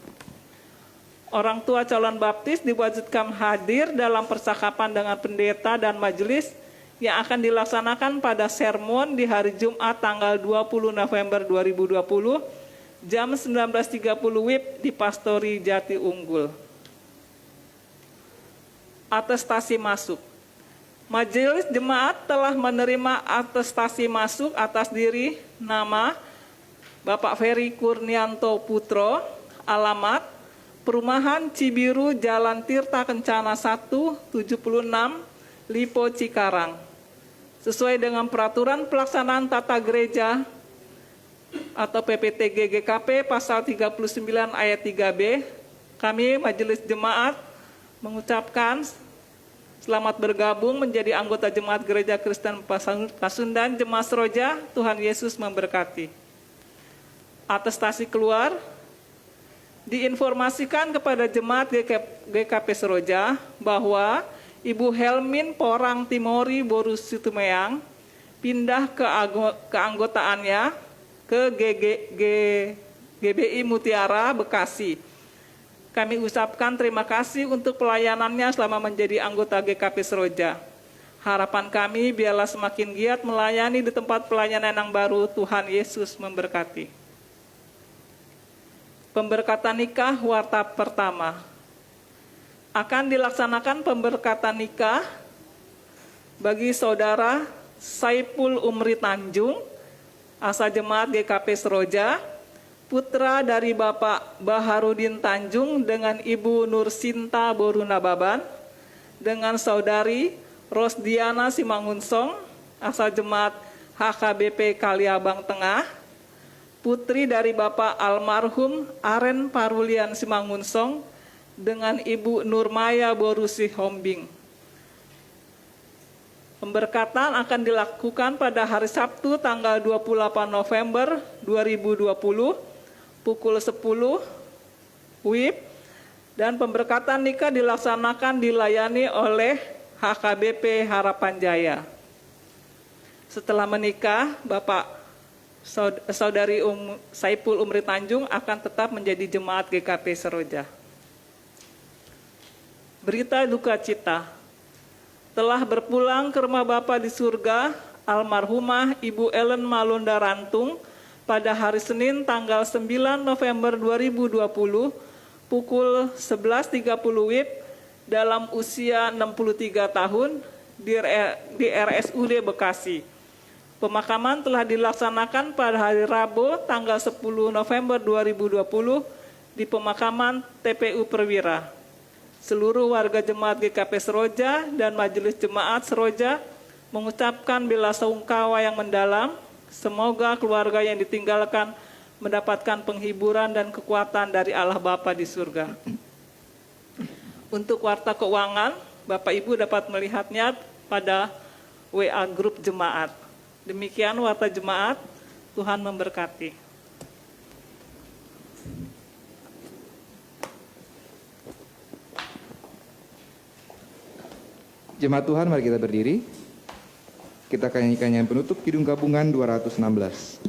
Orang tua calon baptis diwajibkan hadir dalam percakapan dengan pendeta dan majelis yang akan dilaksanakan pada sermon di hari Jumat tanggal 20 November 2020 jam 19.30 WIB di Pastori Jati Unggul. Atestasi masuk. Majelis Jemaat telah menerima atestasi masuk atas diri nama Bapak Ferry Kurnianto Putro, alamat Perumahan Cibiru, Jalan Tirta Kencana 1, 76, Lipo, Cikarang. Sesuai dengan Peraturan Pelaksanaan Tata Gereja atau PPTG GKP pasal 39 ayat 3B, kami Majelis Jemaat mengucapkan selamat bergabung menjadi anggota Jemaat Gereja Kristen Pasundan Jemaat Seroja. Tuhan Yesus memberkati. Atestasi keluar. Diinformasikan kepada Jemaat GKP Seroja bahwa Ibu Helmin Porang Timori Borus Situmeang pindah ke keanggotaannya ke GBI Mutiara Bekasi. Kami ucapkan terima kasih untuk pelayanannya selama menjadi anggota GKP Seroja. Harapan kami biarlah semakin giat melayani di tempat pelayanan yang baru. Tuhan Yesus memberkati. Pemberkatan nikah warta pertama. Akan dilaksanakan pemberkatan nikah bagi saudara Saipul Umri Tanjung, asal Jemaat GKP Seroja, putra dari Bapak Baharudin Tanjung dengan Ibu Nursinta Borunababan, dengan saudari Rosdiana Simangunsong, asal Jemaat HKBP Kaliabang Tengah, putri dari Bapak almarhum Aren Parulian Simangunsong dengan Ibu Nurmaya Borusi Hombing. Pemberkatan akan dilakukan pada hari Sabtu tanggal 28 November 2020 pukul 10 WIB, dan pemberkatan nikah dilaksanakan dilayani oleh HKBP Harapan Jaya. Setelah menikah, Bapak Saudari Saipul Umri Tanjung akan tetap menjadi Jemaat GKP Seroja. Berita duka cita. Telah berpulang ke rumah Bapa di surga, almarhumah Ibu Ellen Malunda Rantung pada hari Senin tanggal 9 November 2020 pukul 11.30 WIB dalam usia 63 tahun di RSUD Bekasi. Pemakaman telah dilaksanakan pada hari Rabu tanggal 10 November 2020 di pemakaman TPU Perwira. seluruh warga jemaat GKP Seroja dan Majelis Jemaat Seroja mengucapkan bela sungkawa yang mendalam. Semoga keluarga yang ditinggalkan mendapatkan penghiburan dan kekuatan dari Allah Bapa di surga. Untuk warta keuangan, Bapak Ibu dapat melihatnya pada WA grup jemaat. Demikian warta jemaat, Tuhan memberkati. Jemaat Tuhan, mari kita berdiri. Kita akan nyanyikan nyanyian penutup Kidung Gabungan 216.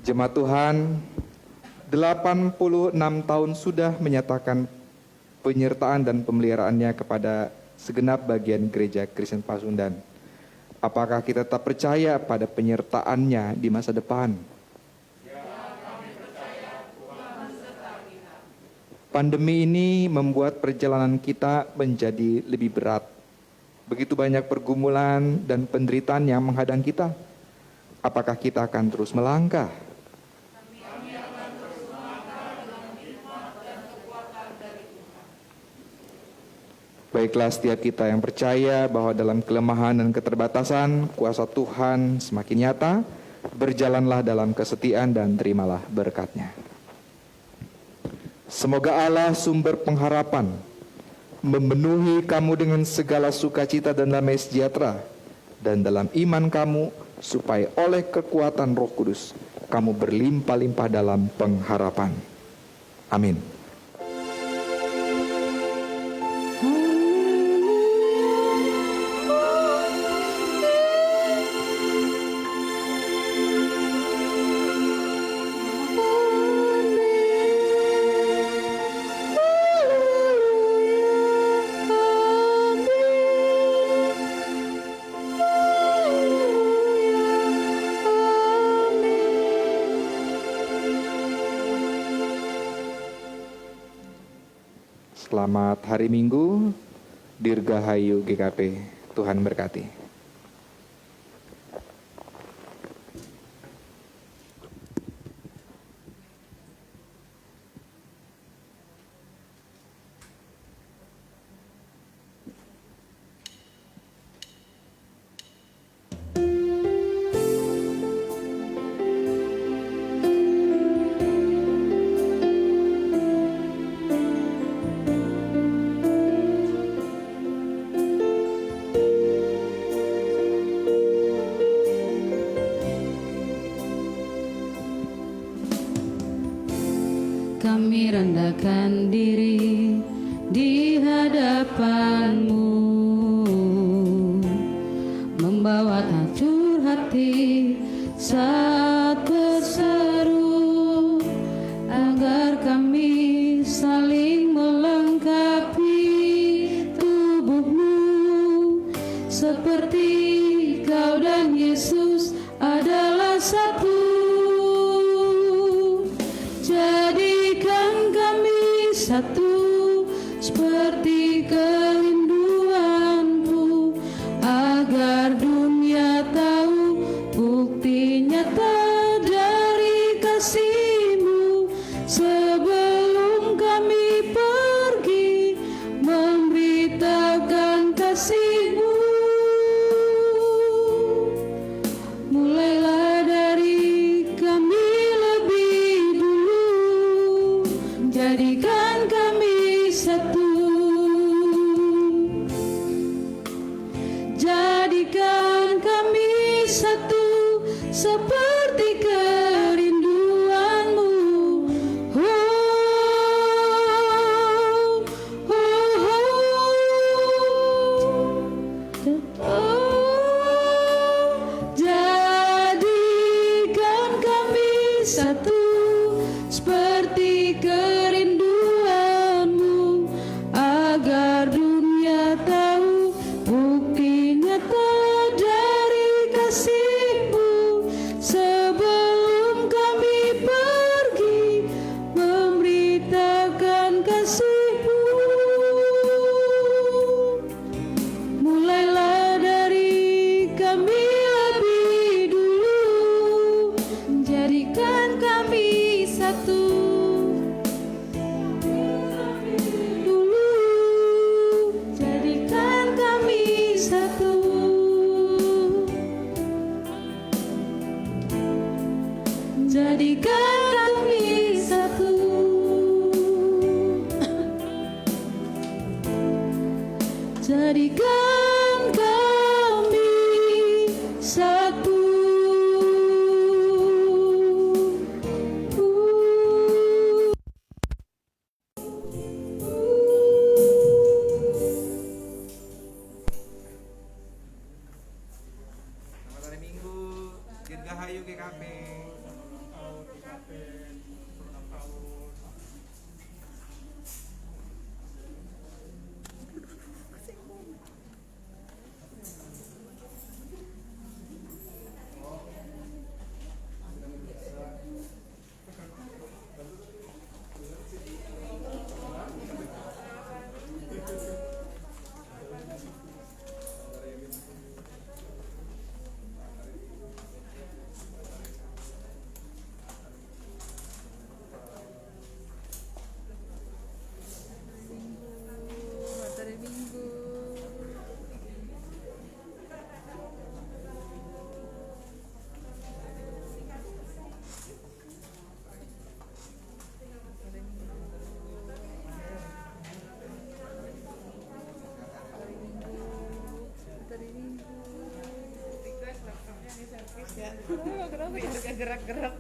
Jemaat Tuhan, 86 tahun sudah menyatakan penyertaan dan pemeliharaannya kepada segenap bagian Gereja Kristen Pasundan. Apakah kita tetap percaya pada penyertaannya di masa depan? Pandemi ini membuat perjalanan kita menjadi lebih berat. Begitu banyak pergumulan dan penderitaan yang menghadang kita. Apakah kita akan terus melangkah? Baiklah, setiap kita yang percaya bahwa dalam kelemahan dan keterbatasan, kuasa Tuhan semakin nyata, berjalanlah dalam kesetiaan dan terimalah berkat-Nya. Semoga Allah sumber pengharapan memenuhi kamu dengan segala sukacita dan damai sejahtera, dan dalam iman kamu, supaya oleh kekuatan Roh Kudus, kamu berlimpah-limpah dalam pengharapan. Amin. Selamat hari Minggu, Dirgahayu GKP, Tuhan berkati. Kami rendahkan diri di hadapan-Mu, membawa hancur hati saat berseru, agar kami saling melengkapi tubuh-Mu, seperti Kau dan Yesus adalah satu. Jadikan kami satu seperti kerinduan-Ku, agar dunia tahu bukti nyata dari kasih-Mu. Sebelum kami pergi memberitakan kasih-Mu, mulailah dari kami lebih dulu. Jadikan kami satu, seperti kerinduanmu, agar dunia tahu bukti nyata dari kasih-Mu. Sebelum kami pergi memberitakan kasih-Mu, mulailah dari kami lebih dulu, jadikan kami satu. Dulu, jadikan kami satu. Jadikan kami satu. Jadikan kami satu. Selamat hari Minggu, Dirgahayu GKP. Gerak-gerak.